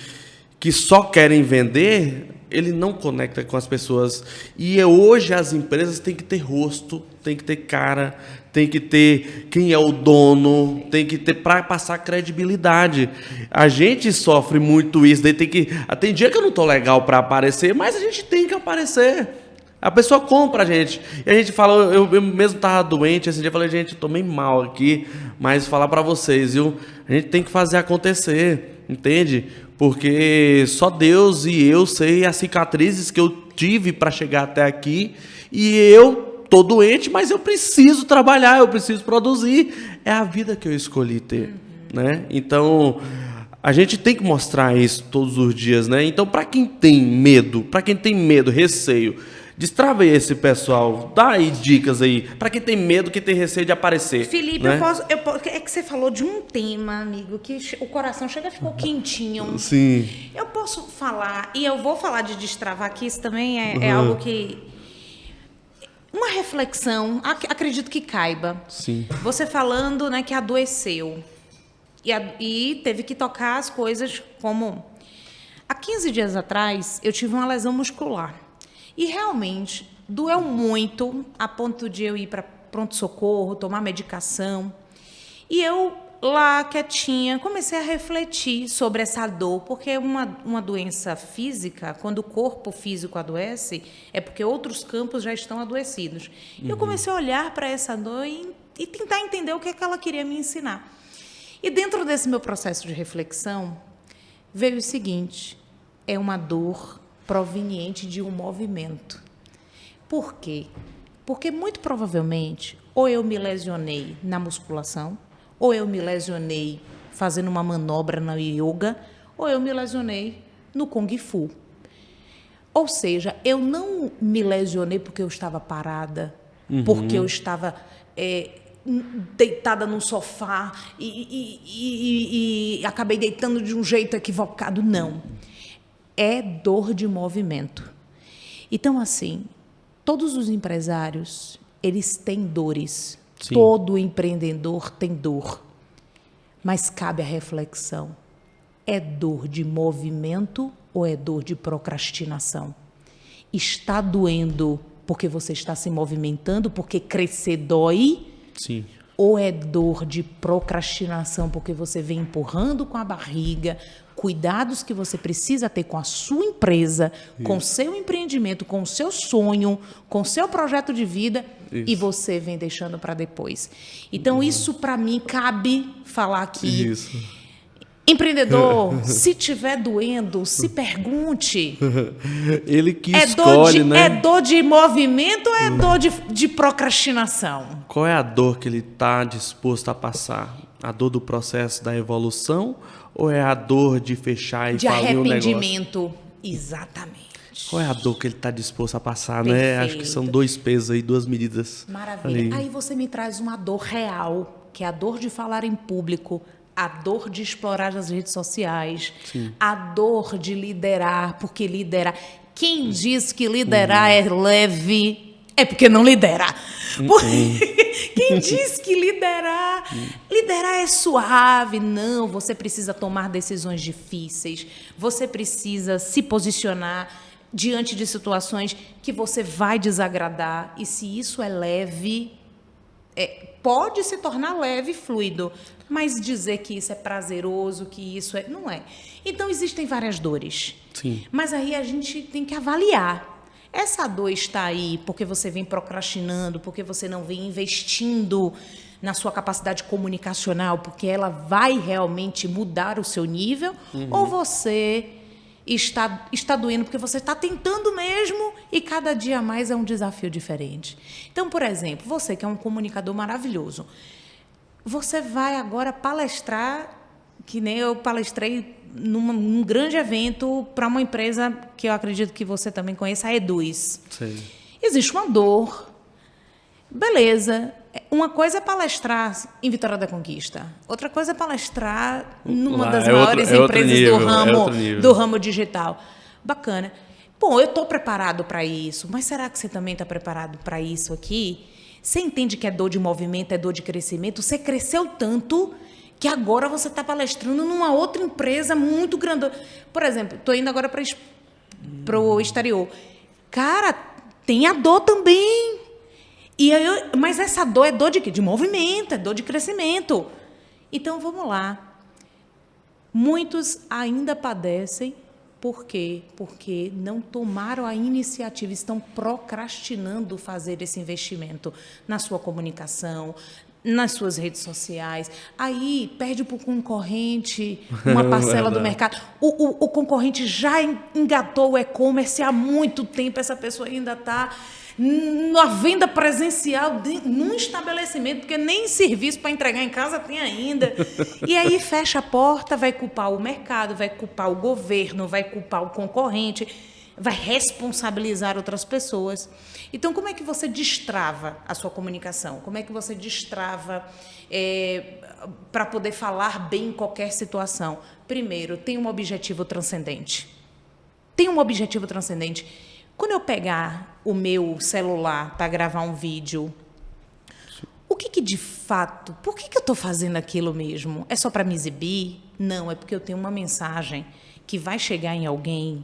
só querem vender, ele não conecta com as pessoas. E hoje as empresas têm que ter rosto, tem que ter cara, tem que ter quem é o dono, tem que ter para passar credibilidade. A gente sofre muito isso, daí tem dia que eu não tô legal para aparecer, mas a gente tem que aparecer. A pessoa compra a gente. E a gente fala, eu mesmo tava doente, esse dia eu falei, gente, eu tô meio mal aqui, mas falar para vocês, viu? A gente tem que fazer acontecer, entende? Porque só Deus e eu sei as cicatrizes que eu tive para chegar até aqui, e eu tô doente, mas eu preciso trabalhar, eu preciso produzir. É a vida que eu escolhi ter, né? Então, a gente tem que mostrar isso todos os dias, né? Então, para quem tem medo, receio, destrava aí esse pessoal, dá aí dicas aí, para quem tem medo, quem tem receio de aparecer. Felipe, né? é que você falou de um tema, amigo, que o coração ficou quentinho. Sim. Eu posso falar, e eu vou falar de destravar, que isso também é algo que... Uma reflexão, acredito que caiba. Sim. Você falando, né, que adoeceu e teve que tocar as coisas como... Há 15 dias atrás, eu tive uma lesão muscular. E realmente doeu muito, a ponto de eu ir para pronto-socorro, tomar medicação. E eu, lá quietinha, comecei a refletir sobre essa dor, porque uma doença física, quando o corpo físico adoece, é porque outros campos já estão adoecidos. E eu comecei a olhar para essa dor e tentar entender o que é que ela queria me ensinar. E dentro desse meu processo de reflexão, veio o seguinte: é uma dor proveniente de um movimento. Por quê? Porque muito provavelmente ou eu me lesionei na musculação, ou eu me lesionei fazendo uma manobra na yoga, ou eu me lesionei no Kung Fu. Ou seja, eu não me lesionei porque eu estava parada, porque eu estava deitada num sofá e acabei deitando de um jeito equivocado, não. É dor de movimento. Então, assim, todos os empresários, eles têm dores. Sim. Todo empreendedor tem dor. Mas cabe a reflexão. É dor de movimento ou é dor de procrastinação? Está doendo porque você está se movimentando, porque crescer dói? Sim. Ou é dor de procrastinação porque você vem empurrando com a barriga, cuidados que você precisa ter com a sua empresa, com o seu empreendimento, com o seu sonho, com o seu projeto de vida, e você vem deixando para depois. Então, isso para mim cabe falar aqui. Isso. Empreendedor, se tiver doendo, se pergunte. Ele que escolhe, né? É dor de movimento ou é dor de procrastinação? Qual é a dor que ele está disposto a passar? A dor do processo da evolução ou é a dor de fechar e falir um negócio? De arrependimento. Exatamente. Qual é a dor que ele está disposto a passar, Perfeito. né? Acho que são 2 pesos aí, 2 medidas. Maravilha. Aí você me traz uma dor real, que é a dor de falar em público, a dor de explorar as redes sociais, Sim. a dor de liderar, porque liderar... Quem diz que liderar é leve é porque não lidera. Quem diz que liderar é suave? Não, você precisa tomar decisões difíceis, você precisa se posicionar diante de situações que você vai desagradar, e se isso é leve, pode se tornar leve e fluido, mas dizer que isso é prazeroso, que isso é... Não é. Então, existem várias dores. Sim. Mas aí a gente tem que avaliar. Essa dor está aí porque você vem procrastinando, porque você não vem investindo na sua capacidade comunicacional, porque ela vai realmente mudar o seu nível, ou você está doendo porque você está tentando mesmo e cada dia mais é um desafio diferente. Então, por exemplo, você que é um comunicador maravilhoso, você vai agora palestrar, que nem eu palestrei num grande evento para uma empresa que eu acredito que você também conheça, a Eduz. Sim. Existe uma dor. Beleza. Uma coisa é palestrar em Vitória da Conquista. Outra coisa é palestrar numa das maiores empresas do ramo digital. Bacana. Bom, eu estou preparado para isso, mas será que você também está preparado para isso aqui? Você entende que é dor de movimento, é dor de crescimento? Você cresceu tanto que agora você está palestrando numa outra empresa muito grande. Por exemplo, estou indo agora para pro exterior. Cara, tem a dor também. Mas essa dor é dor de quê? De movimento, é dor de crescimento. Então, vamos lá. Muitos ainda padecem. Por quê? Porque não tomaram a iniciativa, estão procrastinando fazer esse investimento na sua comunicação, nas suas redes sociais. Aí perde para o concorrente uma parcela do mercado. O concorrente já engatou o e-commerce há muito tempo, essa pessoa ainda está na venda presencial num estabelecimento, porque nem serviço para entregar em casa tem ainda. E aí fecha a porta, vai culpar o mercado, vai culpar o governo, vai culpar o concorrente, vai responsabilizar outras pessoas. Então, como é que você destrava a sua comunicação? Como é que você destrava para poder falar bem em qualquer situação? Primeiro, tem um objetivo transcendente. Tem um objetivo transcendente. Quando eu pegar o meu celular para gravar um vídeo, o que de fato, por que eu estou fazendo aquilo mesmo? É só para me exibir? Não, é porque eu tenho uma mensagem que vai chegar em alguém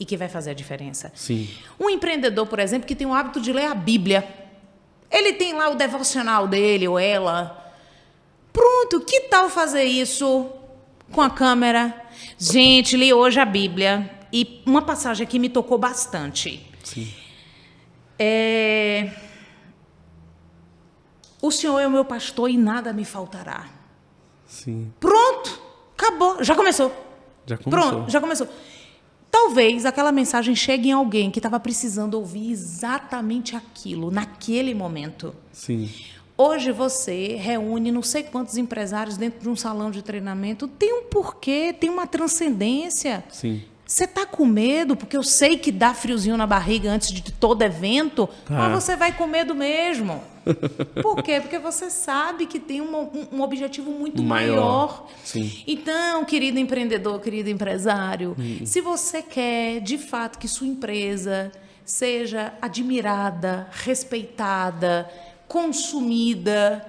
e que vai fazer a diferença. Sim. Um empreendedor, por exemplo, que tem o hábito de ler a Bíblia. Ele tem lá o devocional dele ou ela. Pronto, que tal fazer isso com a câmera? Gente, li hoje a Bíblia. E uma passagem que me tocou bastante. Sim. O Senhor é o meu pastor e nada me faltará. Sim. Pronto, acabou, já começou. Pronto, já começou. Talvez aquela mensagem chegue em alguém que estava precisando ouvir exatamente aquilo, naquele momento. Sim. Hoje você reúne não sei quantos empresários dentro de um salão de treinamento. Tem um porquê, tem uma transcendência. Sim. Você está com medo, porque eu sei que dá friozinho na barriga antes de todo evento, mas você vai com medo mesmo. Por quê? Porque você sabe que tem um objetivo muito maior. Sim. Então, querido empreendedor, querido empresário, se você quer, de fato, que sua empresa seja admirada, respeitada, consumida,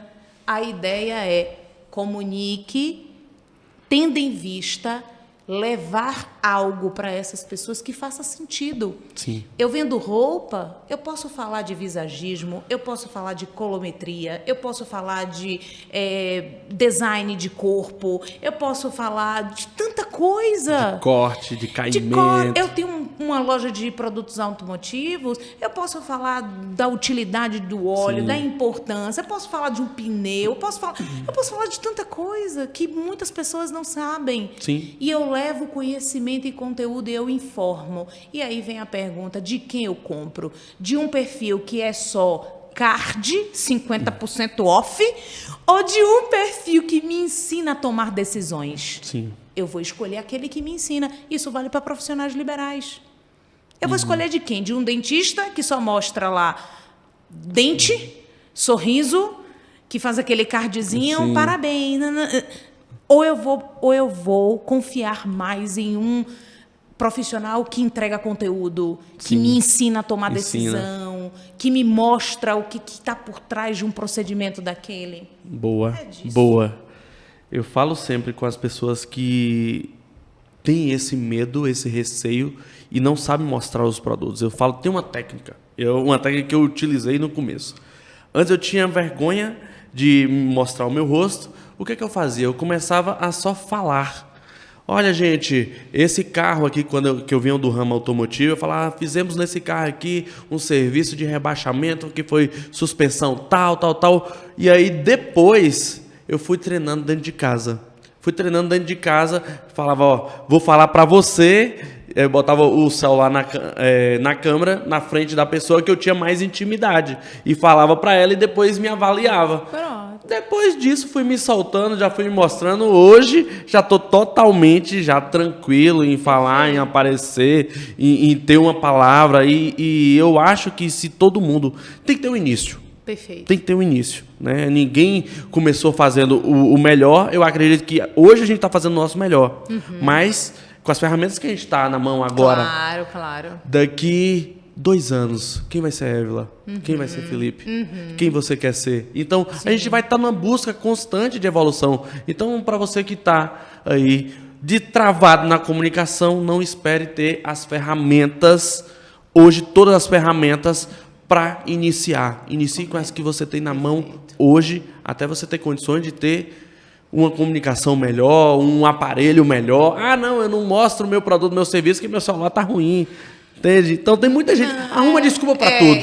a ideia é comunique, tendo em vista levar algo para essas pessoas que faça sentido. Sim. Eu vendo roupa, eu posso falar de visagismo, eu posso falar de colometria, eu posso falar de design de corpo, eu posso falar de tanta coisa. De corte, de caimento. Eu tenho uma loja de produtos automotivos, eu posso falar da utilidade do óleo, da importância, eu posso falar de um pneu, eu posso falar de tanta coisa que muitas pessoas não sabem. Sim. E eu levo conhecimento e conteúdo e eu informo. E aí vem a pergunta, de quem eu compro? De um perfil que é só card, 50% off, ou de um perfil que me ensina a tomar decisões? Sim. Eu vou escolher aquele que me ensina. Isso vale para profissionais liberais. Eu vou escolher de quem? De um dentista que só mostra lá dente, sorriso, que faz aquele cardzinho, parabéns. Ou eu vou confiar mais em um profissional que entrega conteúdo, que me ensina a tomar decisão, que me mostra o que está por trás de um procedimento daquele. Boa, boa. Eu falo sempre com as pessoas que têm esse medo, esse receio e não sabem mostrar os produtos. Eu falo, tem uma técnica que eu utilizei no começo. Antes eu tinha vergonha de mostrar o meu rosto. O que eu fazia? Eu começava a só falar. Olha, gente, esse carro aqui, que eu vinha do ramo automotivo, eu falava, fizemos nesse carro aqui um serviço de rebaixamento, que foi suspensão tal. E aí, depois, eu fui treinando dentro de casa. Falava, ó, vou falar para você. Eu botava o celular na câmera, na frente da pessoa que eu tinha mais intimidade. E falava para ela e depois me avaliava. Pronto. Depois disso, fui me soltando, já fui me mostrando. Hoje, já estou totalmente tranquilo em falar, em aparecer, em ter uma palavra. E eu acho que se todo mundo... Tem que ter um início. Perfeito. Tem que ter um início, né? Ninguém começou fazendo o melhor. Eu acredito que hoje a gente está fazendo o nosso melhor. Mas com as ferramentas que a gente está na mão agora... Claro. Daqui 2 anos, quem vai ser a Évila? Quem vai ser Felipe? Quem você quer ser? Então, a gente vai estar numa busca constante de evolução. Então, para você que está aí de travado na comunicação, não espere ter as ferramentas, hoje todas as ferramentas para iniciar. Inicie com as que você tem na mão hoje, até você ter condições de ter uma comunicação melhor, um aparelho melhor. Ah, não, eu não mostro o meu produto, meu serviço, que meu celular tá ruim. Entende? Então tem muita gente. Arruma desculpa para tudo.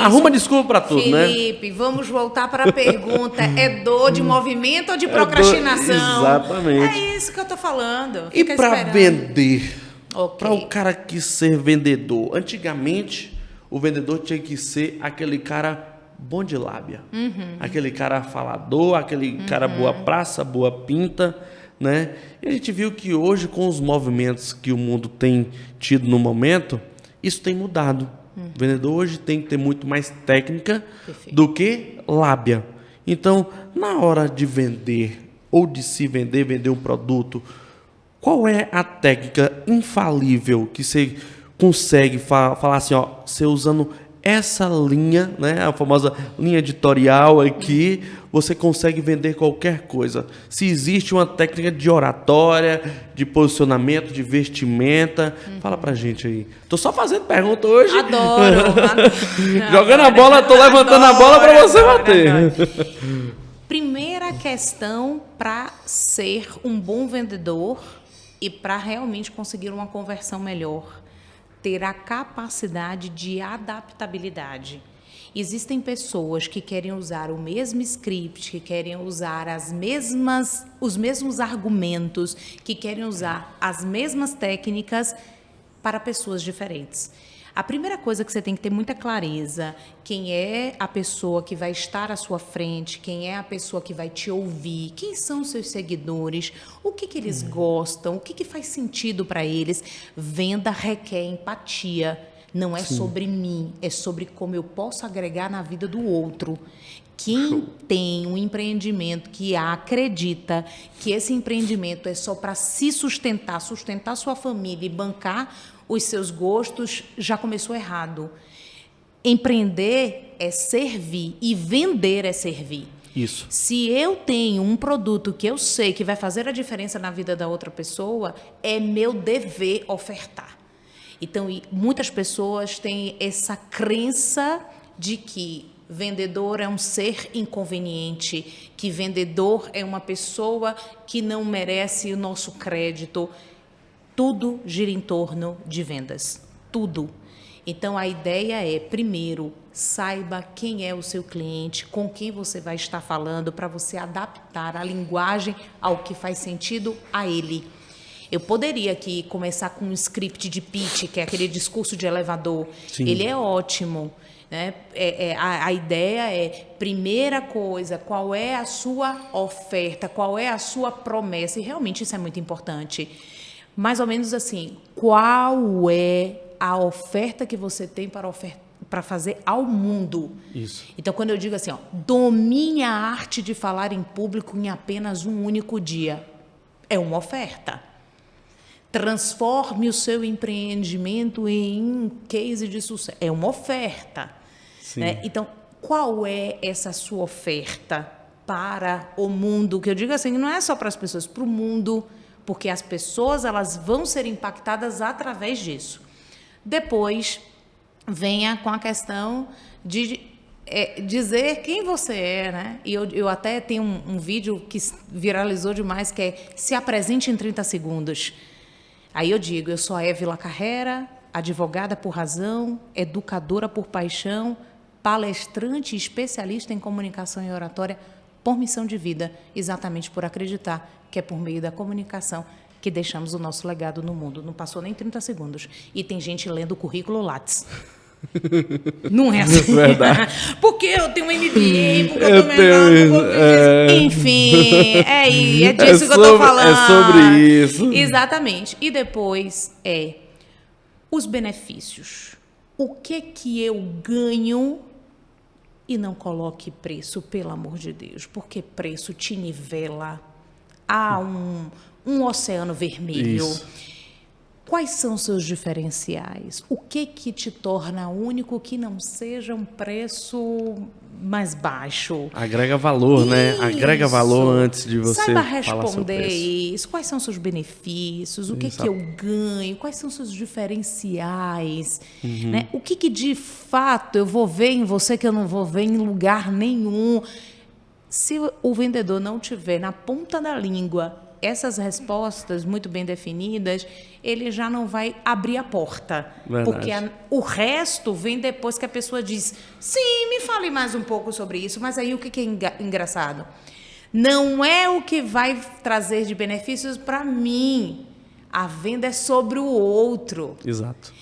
Arruma desculpa para tudo, Felipe, né? Felipe, vamos voltar para a pergunta. É dor de movimento ou de procrastinação? Exatamente. É isso que eu tô falando. E Fica para esperando. vender? Ok. Para o cara que ser vendedor. Antigamente, o vendedor tinha que ser aquele cara bom de lábia. Aquele cara falador, aquele cara boa praça, boa pinta, né? E a gente viu que hoje, com os movimentos que o mundo tem tido no momento, isso tem mudado. O vendedor hoje tem que ter muito mais técnica do que lábia. Então, na hora de vender ou de se vender, vender um produto, qual é a técnica infalível que você consegue falar assim, ó, você usando essa linha, né, a famosa linha editorial aqui, você consegue vender qualquer coisa. Se existe uma técnica de oratória, de posicionamento, de vestimenta, fala pra gente aí. Tô só fazendo pergunta hoje. Adoro. Jogando a bola, tô levantando a bola para você bater. Primeira questão para ser um bom vendedor e para realmente conseguir uma conversão melhor, ter a capacidade de adaptabilidade. Existem pessoas que querem usar o mesmo script, que querem usar os mesmos argumentos, que querem usar as mesmas técnicas para pessoas diferentes. A primeira coisa que você tem que ter muita clareza, quem é a pessoa que vai estar à sua frente, quem é a pessoa que vai te ouvir, quem são os seus seguidores, o que eles gostam, o que faz sentido para eles. Venda requer empatia. Não é sobre mim, é sobre como eu posso agregar na vida do outro. Quem tem um empreendimento que acredita que esse empreendimento é só para se sustentar sua família e bancar os seus gostos, já começou errado. Empreender é servir e vender é servir. Isso. Se eu tenho um produto que eu sei que vai fazer a diferença na vida da outra pessoa, é meu dever ofertar. Então, muitas pessoas têm essa crença de que vendedor é um ser inconveniente, que vendedor é uma pessoa que não merece o nosso crédito. Tudo gira em torno de vendas. Tudo. Então, a ideia é, primeiro, saiba quem é o seu cliente, com quem você vai estar falando, para você adaptar a linguagem ao que faz sentido a ele. Eu poderia aqui começar com um script de pitch, que é aquele discurso de elevador. Sim. Ele é ótimo, né? A ideia é, primeira coisa, qual é a sua oferta, qual é a sua promessa? E realmente isso é muito importante. Mais ou menos assim, qual é a oferta que você tem para fazer ao mundo? Isso. Então, quando eu digo assim, ó, domine a arte de falar em público em apenas um único dia, é uma oferta. Transforme o seu empreendimento em um case de sucesso. É uma oferta. Né? Então, qual é essa sua oferta para o mundo? Que eu digo assim, não é só para as pessoas, para o mundo, porque as pessoas elas vão ser impactadas através disso. Depois, venha com a questão de dizer quem você é, né? E eu até tenho um vídeo que viralizou demais, que é se apresente em 30 segundos. Aí eu digo, eu sou a Évila Carrera, advogada por razão, educadora por paixão, palestrante e especialista em comunicação e oratória por missão de vida, exatamente por acreditar que é por meio da comunicação que deixamos o nosso legado no mundo. Não passou nem 30 segundos. E tem gente lendo o currículo Lattes. Não é assim. Verdade. Porque eu tenho um MBA, porque eu tenho enfim, é disso que eu tô falando. É sobre isso. Exatamente. E depois os benefícios. O que eu ganho? E não coloque preço, pelo amor de Deus, porque preço te nivela a um oceano vermelho. Isso. Quais são os seus diferenciais? O que te torna único que não seja um preço mais baixo. Agrega valor, né? Agrega valor antes de você Saiba falar sobre responder isso. isso. Quais são os seus benefícios? O que que eu ganho? Quais são os seus diferenciais? Né? O que de fato eu vou ver em você que eu não vou ver em lugar nenhum? Se o vendedor não tiver na ponta da língua essas respostas muito bem definidas, ele já não vai abrir a porta. Verdade. Porque o resto vem depois que a pessoa diz, sim, me fale mais um pouco sobre isso. Mas aí o que é engraçado? Não é o que vai trazer de benefícios para mim. A venda é sobre o outro. Exato.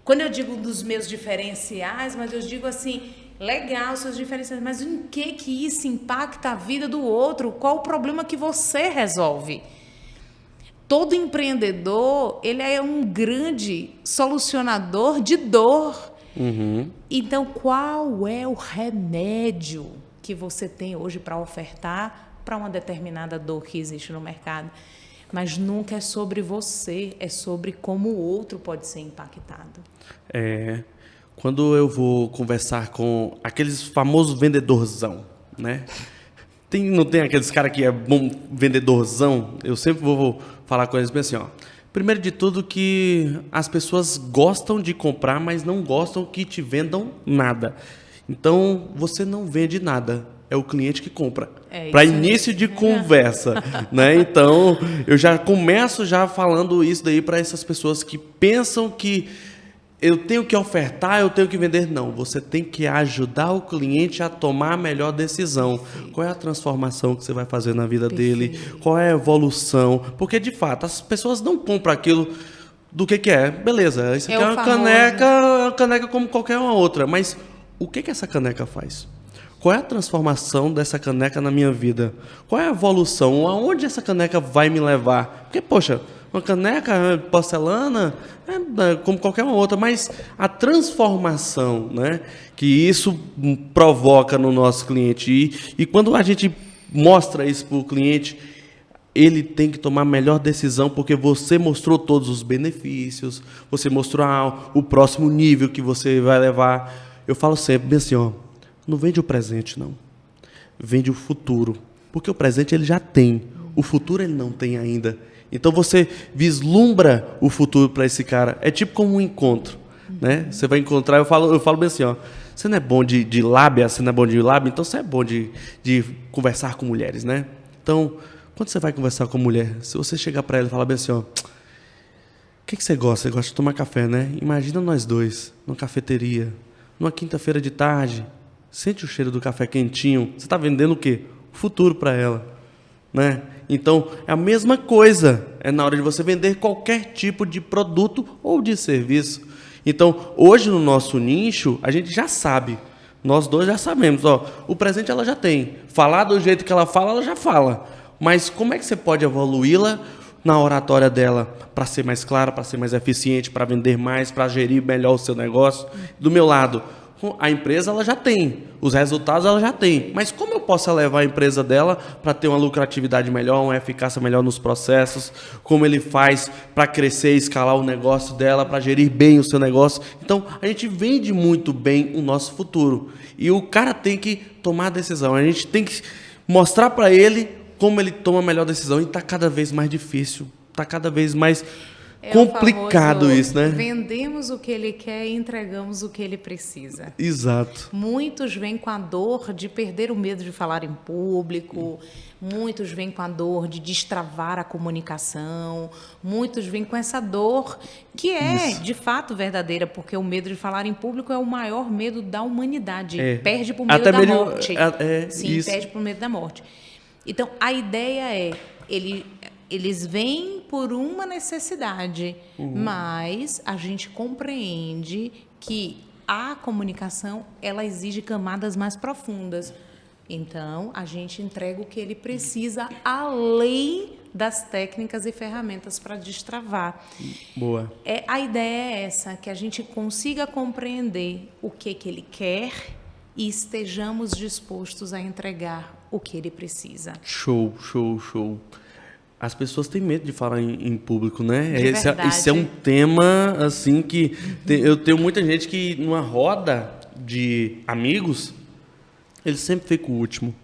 Quando eu digo dos meus diferenciais, mas eu digo assim, legal, seus diferenciais, mas em que isso impacta a vida do outro? Qual o problema que você resolve? Todo empreendedor, ele é um grande solucionador de dor. Então, qual é o remédio que você tem hoje para ofertar para uma determinada dor que existe no mercado? Mas nunca é sobre você, é sobre como o outro pode ser impactado. Quando eu vou conversar com aqueles famosos vendedorzão, né? Não tem aqueles caras que é bom vendedorzão? Eu sempre vou falar com eles bem assim, ó. Primeiro de tudo que as pessoas gostam de comprar, mas não gostam que te vendam nada. Então, você não vende nada. É o cliente que compra. Para início de conversa, né? Então, eu já começo falando isso daí para essas pessoas que pensam que eu tenho que ofertar, eu tenho que vender. Não, você tem que ajudar o cliente a tomar a melhor decisão. Perfeito. Qual é a transformação que você vai fazer na vida dele? Qual é a evolução? Porque, de fato, as pessoas não compram aquilo do que é. Beleza, isso aqui é uma caneca como qualquer uma outra. Mas o que essa caneca faz? Qual é a transformação dessa caneca na minha vida? Qual é a evolução? Aonde essa caneca vai me levar? Porque, poxa, uma caneca porcelana é como qualquer uma outra, mas a transformação, né, que isso provoca no nosso cliente. E quando a gente mostra isso para o cliente, ele tem que tomar a melhor decisão, porque você mostrou todos os benefícios, você mostrou o próximo nível que você vai levar. Eu falo sempre bem assim, ó, não vende o presente, não. Vende o futuro. Porque o presente ele já tem. O futuro ele não tem ainda. Então você vislumbra o futuro para esse cara. É tipo como um encontro, né? Você vai encontrar, eu falo bem assim, ó. Você não é bom de lábia, você não é bom de lábia, então você é bom de conversar com mulheres, né? Então, quando você vai conversar com mulher, se você chegar para ela e falar bem assim, ó, o que você gosta? Você gosta de tomar café, né? Imagina nós dois, numa cafeteria, numa quinta-feira de tarde. Sente o cheiro do café quentinho. Você está vendendo o quê? O futuro para ela, né? Então, é a mesma coisa. É na hora de você vender qualquer tipo de produto ou de serviço. Então, hoje no nosso nicho, a gente já sabe. Nós dois já sabemos. Ó, o presente ela já tem. Falar do jeito que ela já fala. Mas como é que você pode evoluí-la na oratória dela para ser mais clara, para ser mais eficiente, para vender mais, para gerir melhor o seu negócio? Do meu lado, a empresa ela já tem, os resultados ela já tem, mas como eu posso levar a empresa dela para ter uma lucratividade melhor, uma eficácia melhor nos processos, como ele faz para crescer e escalar o negócio dela, para gerir bem o seu negócio. Então, a gente vende muito bem o nosso futuro e o cara tem que tomar a decisão, a gente tem que mostrar para ele como ele toma a melhor decisão e está cada vez mais difícil, está cada vez mais complicado isso, né? Vendemos o que ele quer e entregamos o que ele precisa. Exato. Muitos vêm com a dor de perder o medo de falar em público, muitos vêm com a dor de destravar a comunicação, muitos vêm com essa dor que é, de fato, verdadeira, porque o medo de falar em público é o maior medo da humanidade. Perde por medo da morte. Sim, perde por medo da morte. Então, a ideia é, eles vêm por uma necessidade, mas a gente compreende que a comunicação ela exige camadas mais profundas. Então, a gente entrega o que ele precisa além das técnicas e ferramentas para destravar. Boa. A ideia é essa, que a gente consiga compreender o que ele quer e estejamos dispostos a entregar o que ele precisa. Show, show, show. As pessoas têm medo de falar em público, né? Esse é um tema, assim, que eu tenho muita gente que, numa roda de amigos, ele sempre fica o último.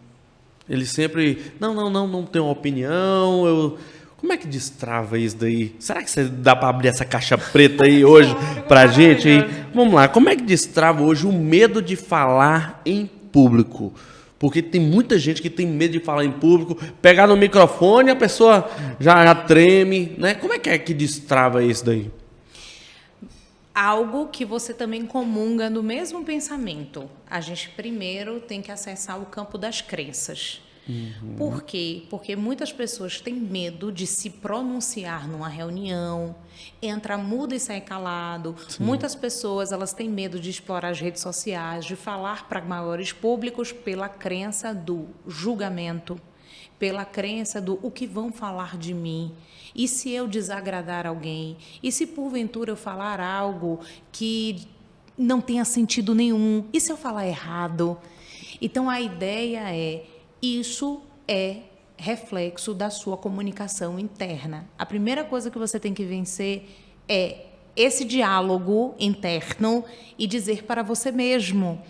Ele sempre, não tenho uma opinião, Como é que destrava isso daí? Será que dá para abrir essa caixa preta aí hoje pra gente? Aí? Vamos lá, como é que destrava hoje o medo de falar em público? Porque tem muita gente que tem medo de falar em público, pegar no microfone, a pessoa já treme, né? Como é que destrava isso daí? Algo que você também comunga no mesmo pensamento. A gente primeiro tem que acessar o campo das crenças. Por quê? Porque muitas pessoas têm medo de se pronunciar numa reunião, entra mudo e sai calado. Sim. Muitas pessoas elas têm medo de explorar as redes sociais, de falar para maiores públicos pela crença do julgamento, pela crença do o que vão falar de mim. E se eu desagradar alguém? E se porventura eu falar algo que não tenha sentido nenhum? E se eu falar errado? Então a ideia é isso é reflexo da sua comunicação interna. A primeira coisa que você tem que vencer é esse diálogo interno e dizer para você mesmo: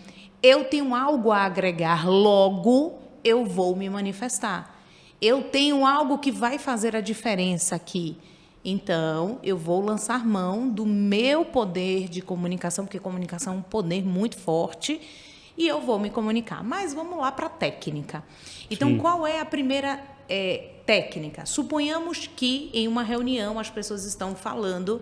eu tenho algo a agregar, logo eu vou me manifestar. Eu tenho algo que vai fazer a diferença aqui. Então, eu vou lançar mão do meu poder de comunicação, porque comunicação é um poder muito forte, e eu vou me comunicar. Mas vamos lá para a técnica. Então, sim, qual é a primeira técnica? Suponhamos que em uma reunião as pessoas estão falando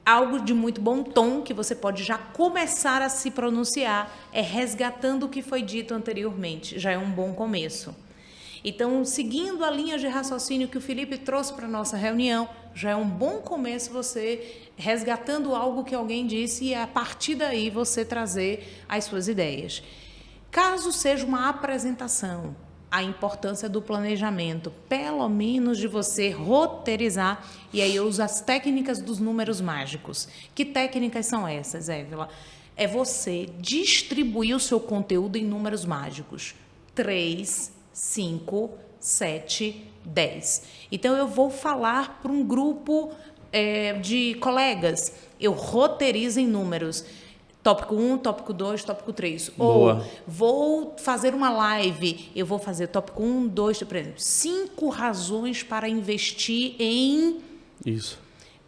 algo de muito bom tom, que você pode já começar a se pronunciar, resgatando o que foi dito anteriormente. Já é um bom começo. Então, seguindo a linha de raciocínio que o Felipe trouxe para a nossa reunião, já é um bom começo você resgatando algo que alguém disse e a partir daí você trazer as suas ideias. Caso seja uma apresentação, a importância do planejamento, pelo menos de você roteirizar, e aí eu uso as técnicas dos números mágicos. Que técnicas são essas, Évila? É você distribuir o seu conteúdo em números mágicos. 3, 5, 7, 10. Então, eu vou falar para um grupo de colegas. Eu roteirizo em números. Tópico 1, tópico 2, tópico 3. Boa. Ou vou fazer uma live. Eu vou fazer tópico 1, 2, por exemplo. 5 razões para investir em... Isso.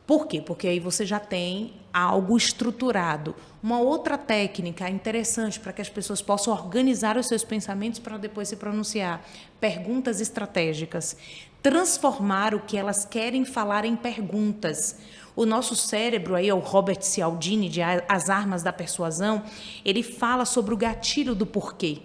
Por quê? Porque aí você já tem algo estruturado. Uma outra técnica interessante para que as pessoas possam organizar os seus pensamentos para depois se pronunciar. Perguntas estratégicas. Transformar o que elas querem falar em perguntas. O nosso cérebro, aí é o Robert Cialdini, de As Armas da Persuasão, ele fala sobre o gatilho do porquê.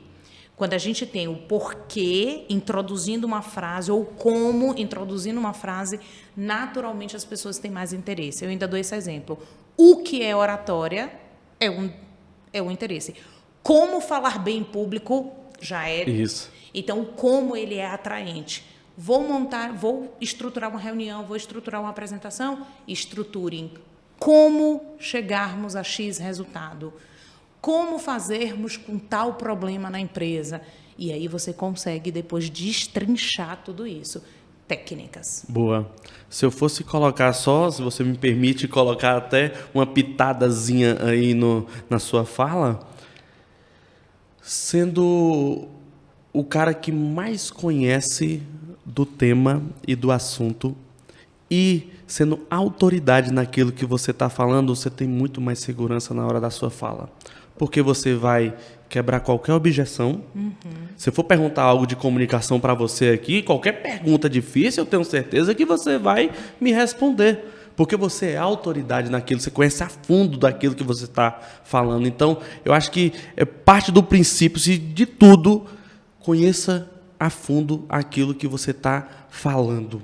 Quando a gente tem o porquê introduzindo uma frase ou como introduzindo uma frase, naturalmente as pessoas têm mais interesse. Eu ainda dou esse exemplo. O que é oratória é um interesse. Como falar bem em público já é. Isso. Então, como ele é atraente. Vou estruturar uma reunião, vou estruturar uma apresentação, estruturem como chegarmos a X resultado. Como fazermos com tal problema na empresa? E aí você consegue depois destrinchar tudo isso. Técnicas. Boa. Se eu fosse colocar só, se você me permite colocar até uma pitadazinha aí na sua fala, sendo o cara que mais conhece do tema e do assunto e sendo autoridade naquilo que você está falando, você tem muito mais segurança na hora da sua fala. Porque você vai quebrar qualquer objeção. Uhum. Se eu for perguntar algo de comunicação para você aqui, qualquer pergunta difícil, eu tenho certeza que você vai me responder. Porque você é autoridade naquilo, você conhece a fundo daquilo que você está falando. Então, eu acho que é parte do princípio, se de tudo, conheça a fundo aquilo que você está falando.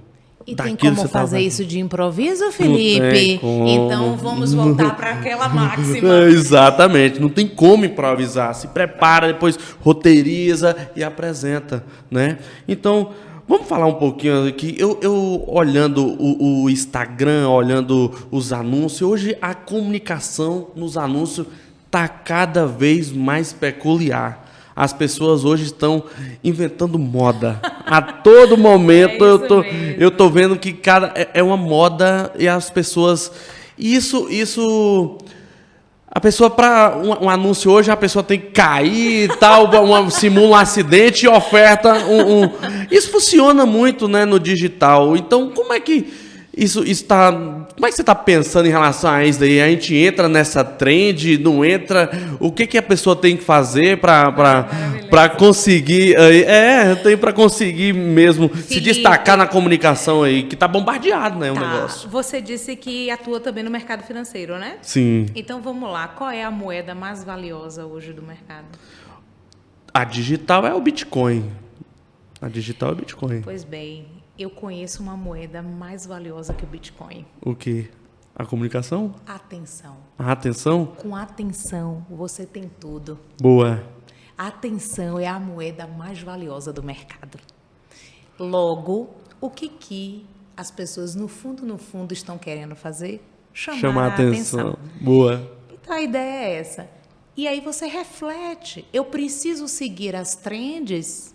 E tem como fazer isso de improviso, Felipe? Então vamos voltar para aquela máxima. Exatamente, não tem como improvisar. Se prepara, depois roteiriza e apresenta, né? Então, vamos falar um pouquinho aqui. Eu olhando o Instagram, olhando os anúncios, hoje a comunicação nos anúncios está cada vez mais peculiar. As pessoas hoje estão inventando moda. A todo momento eu tô vendo que é uma moda e as pessoas... Isso A pessoa, para um anúncio hoje, a pessoa tem que cair e tal, simula um acidente e oferta Isso funciona muito, né, no digital. Então, como é que isso está... Como é que você está pensando em relação a isso daí? A gente entra nessa trend, não entra? O que a pessoa tem que fazer para conseguir... tem para conseguir mesmo Felipe, se destacar na comunicação aí, que está bombardeado, né, o negócio. Você disse que atua também no mercado financeiro, né? Sim. Então, vamos lá. Qual é a moeda mais valiosa hoje do mercado? A digital é o Bitcoin. A digital é o Bitcoin. Pois bem, eu conheço uma moeda mais valiosa que o Bitcoin. O quê? A comunicação? Atenção. A atenção? Com atenção, você tem tudo. Boa. A atenção é a moeda mais valiosa do mercado. Logo, o que as pessoas no fundo estão querendo fazer? Chamar a atenção. Boa. Então a ideia é essa. E aí você reflete. Eu preciso seguir as trends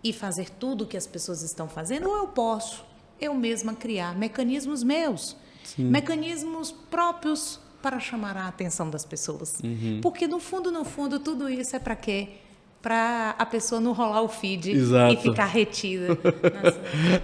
e fazer tudo o que as pessoas estão fazendo, ou eu posso eu mesma criar mecanismos meus, mecanismos próprios para chamar a atenção das pessoas. Porque no fundo, tudo isso é para quê? Para a pessoa não rolar o feed Exato. e ficar retida.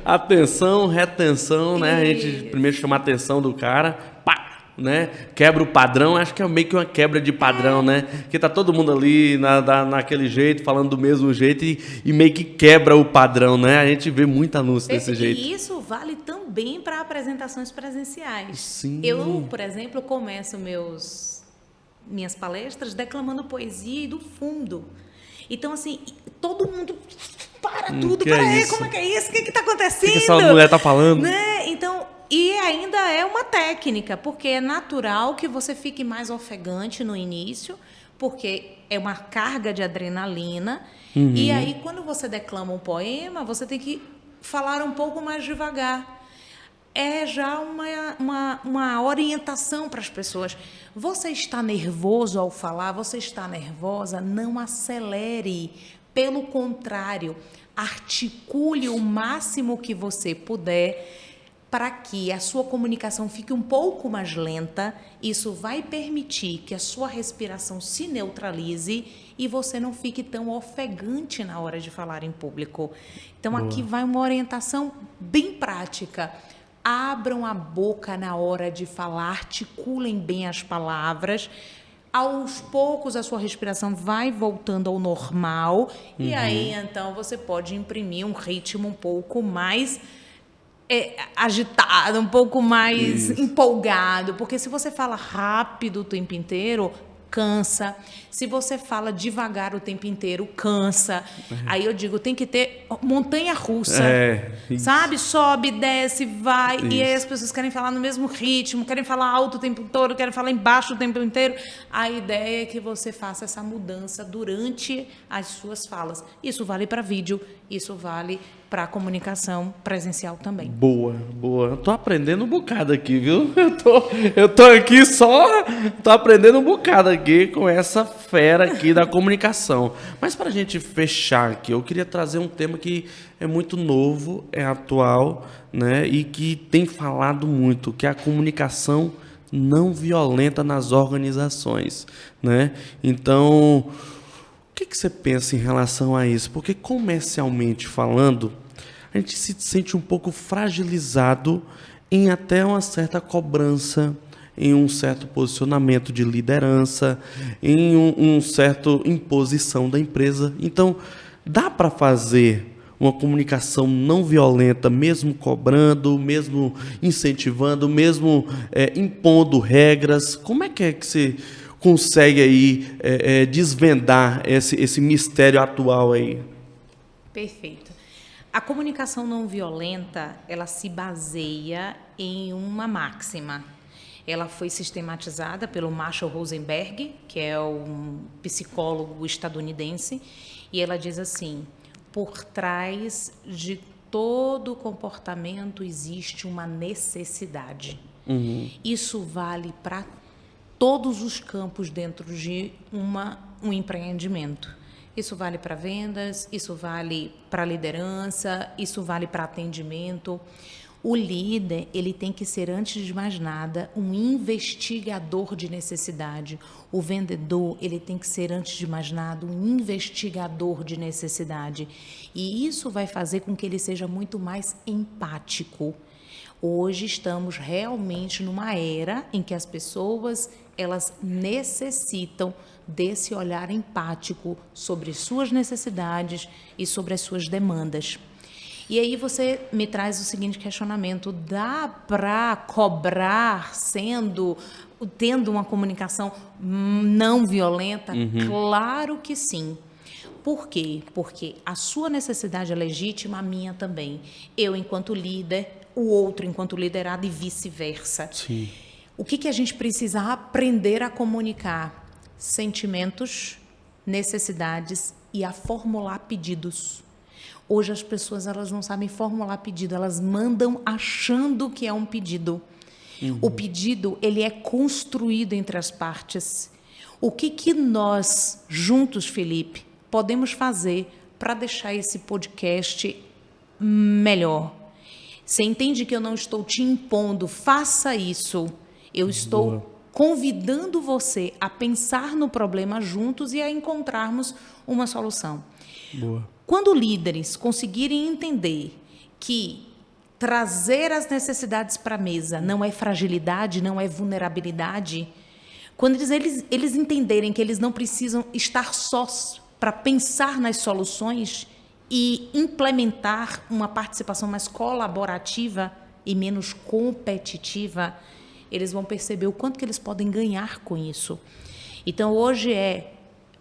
Atenção, retenção, né? A gente primeiro chama a atenção do cara, pá, né? Quebra o padrão, acho que é meio que uma quebra de padrão, né? Porque tá todo mundo ali naquele jeito, falando do mesmo jeito e meio que quebra o padrão, né? A gente vê muito anúncio desse jeito. E isso vale também para apresentações presenciais. Sim. Eu, por exemplo, começo minhas palestras declamando poesia e do fundo. Então, assim, todo mundo para tudo. Que Peraí, isso? como é que é isso? O que está acontecendo? O que essa mulher está falando? Né? Então, e ainda é uma técnica, porque é natural que você fique mais ofegante no início, porque é uma carga de adrenalina. E aí, quando você declama um poema, você tem que falar um pouco mais devagar. É já uma orientação para as pessoas. Você está nervoso ao falar? Você está nervosa? Não acelere. Pelo contrário, articule o máximo que você puder para que a sua comunicação fique um pouco mais lenta. Isso vai permitir que a sua respiração se neutralize e você não fique tão ofegante na hora de falar em público. Então, aqui vai uma orientação bem prática. Abram a boca na hora de falar, articulem bem as palavras. Aos poucos, a sua respiração vai voltando ao normal. E aí, então, você pode imprimir um ritmo um pouco mais agitado, um pouco mais empolgado. Porque se você fala rápido o tempo inteiro, cansa. Se você fala devagar o tempo inteiro, cansa. Aí eu digo, tem que ter montanha-russa, sabe? Sobe, desce, vai. Isso. E aí as pessoas querem falar no mesmo ritmo, querem falar alto o tempo todo, querem falar embaixo o tempo inteiro. A ideia é que você faça essa mudança durante as suas falas. Isso vale para vídeo, isso vale para comunicação presencial também. Boa. Eu tô aprendendo um bocado aqui, viu? Eu tô aqui tô aprendendo um bocado aqui com essa fera aqui da comunicação. Mas para a gente fechar aqui, eu queria trazer um tema que é muito novo, é atual, né? E que tem falado muito, que é a comunicação não violenta nas organizações, né? Então, o que você pensa em relação a isso? Porque comercialmente falando, a gente se sente um pouco fragilizado em até uma certa cobrança, em um certo posicionamento de liderança, em um certo imposição da empresa. Então, dá para fazer uma comunicação não violenta, mesmo cobrando, mesmo incentivando, mesmo impondo regras? Como é que você consegue aí desvendar esse mistério atual aí? Perfeito. A comunicação não violenta, ela se baseia em uma máxima. Ela foi sistematizada pelo Marshall Rosenberg, que é um psicólogo estadunidense, e ela diz assim: por trás de todo comportamento existe uma necessidade. Isso vale para todos os campos dentro de um empreendimento. Isso vale para vendas, isso vale para liderança, isso vale para atendimento. O líder, ele tem que ser, antes de mais nada, um investigador de necessidade. O vendedor, ele tem que ser, antes de mais nada, um investigador de necessidade. E isso vai fazer com que ele seja muito mais empático. Hoje estamos realmente numa era em que as pessoas, elas necessitam desse olhar empático sobre suas necessidades e sobre as suas demandas. E aí você me traz o seguinte questionamento: dá para cobrar tendo uma comunicação não violenta? Claro que sim. Por quê? Porque a sua necessidade é legítima, a minha também. Eu, enquanto líder, o outro, enquanto liderado, e vice-versa. Sim. O que a gente precisa aprender a comunicar? Sentimentos, necessidades e a formular pedidos. Hoje as pessoas, elas não sabem formular pedido, elas mandam achando que é um pedido. O pedido, ele é construído entre as partes. O que nós, juntos, Felipe, podemos fazer para deixar esse podcast melhor? Você entende que eu não estou te impondo, faça isso. Eu estou convidando você a pensar no problema juntos e a encontrarmos uma solução. Boa. Quando líderes conseguirem entender que trazer as necessidades para a mesa não é fragilidade, não é vulnerabilidade, quando eles entenderem que eles não precisam estar sós para pensar nas soluções e implementar uma participação mais colaborativa e menos competitiva, eles vão perceber o quanto que eles podem ganhar com isso. Então, hoje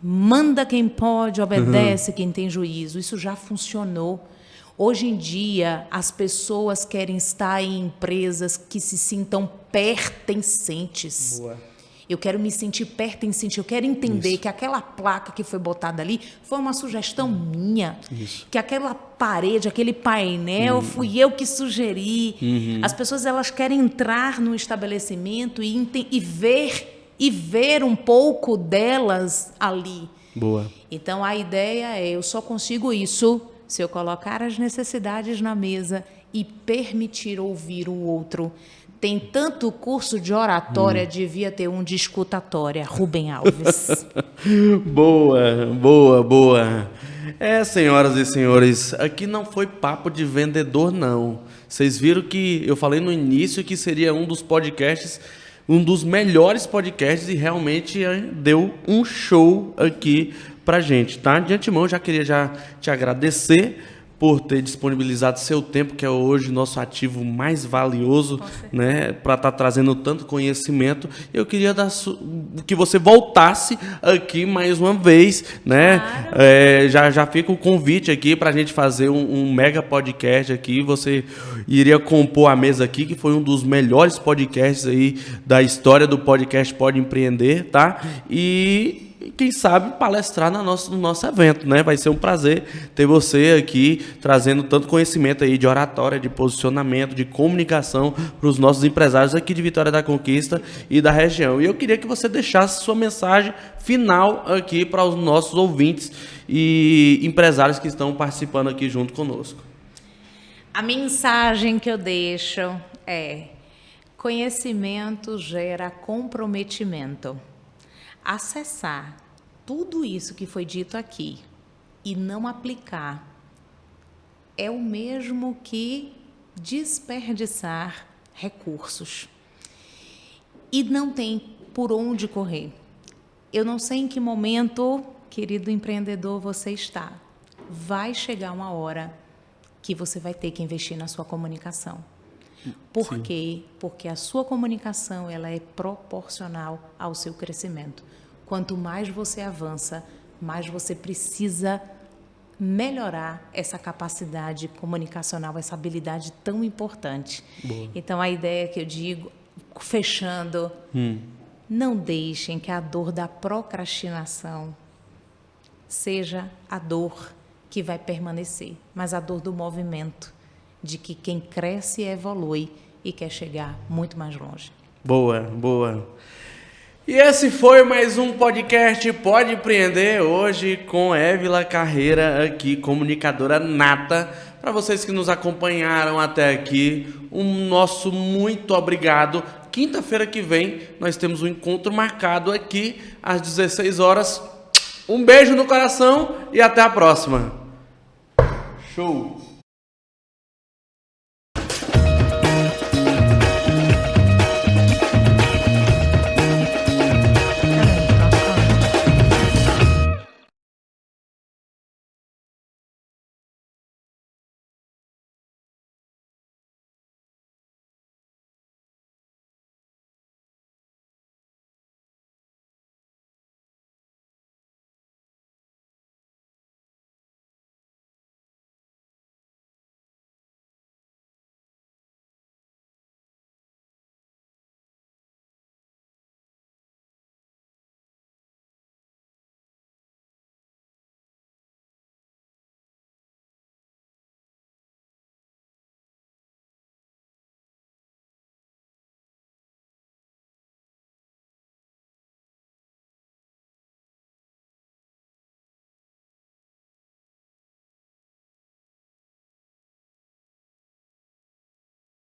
manda quem pode, obedece quem tem juízo. Isso já funcionou. Hoje em dia, as pessoas querem estar em empresas que se sintam pertencentes. Boa. Eu quero me sentir pertencente, eu quero entender que aquela placa que foi botada ali foi uma sugestão minha. Isso. Que aquela parede, aquele painel, fui eu que sugeri. As pessoas, elas querem entrar no estabelecimento e ver um pouco delas ali. Boa. Então, a ideia eu só consigo isso se eu colocar as necessidades na mesa e permitir ouvir o outro. Tem tanto curso de oratória, devia ter um de escutatória. Rubem Alves. Boa. Senhoras e senhores, aqui não foi papo de vendedor, não. Vocês viram que eu falei no início que seria um dos podcasts, um dos melhores podcasts, e realmente deu um show aqui pra gente, tá? De antemão, já queria te agradecer por ter disponibilizado seu tempo, que é hoje nosso ativo mais valioso, né, para estar trazendo tanto conhecimento. Eu queria que você voltasse aqui mais uma vez, né? Claro. Já fica o convite aqui para a gente fazer um mega podcast aqui. Você iria compor a mesa aqui, que foi um dos melhores podcasts aí da história do podcast Pode Empreender, tá? E quem sabe palestrar no nosso evento, né? Vai ser um prazer ter você aqui trazendo tanto conhecimento aí de oratória, de posicionamento, de comunicação para os nossos empresários aqui de Vitória da Conquista e da região. E eu queria que você deixasse sua mensagem final aqui para os nossos ouvintes e empresários que estão participando aqui junto conosco. A mensagem que eu deixo é: conhecimento gera comprometimento. Acessar tudo isso que foi dito aqui e não aplicar é o mesmo que desperdiçar recursos. E não tem por onde correr. Eu não sei em que momento, querido empreendedor, você está. Vai chegar uma hora que você vai ter que investir na sua comunicação. Por quê? Porque a sua comunicação, ela é proporcional ao seu crescimento. Quanto mais você avança, mais você precisa melhorar essa capacidade comunicacional, essa habilidade tão importante. Boa. Então, a ideia que eu digo, fechando, não deixem que a dor da procrastinação seja a dor que vai permanecer, mas a dor do movimento, de que quem cresce evolui e quer chegar muito mais longe. Boa. E esse foi mais um podcast Pode Empreender, hoje com Évila Carreira aqui, comunicadora nata. Para vocês que nos acompanharam até aqui, um nosso muito obrigado. Quinta-feira que vem nós temos um encontro marcado aqui às 16 horas. Um beijo no coração e até a próxima. Show!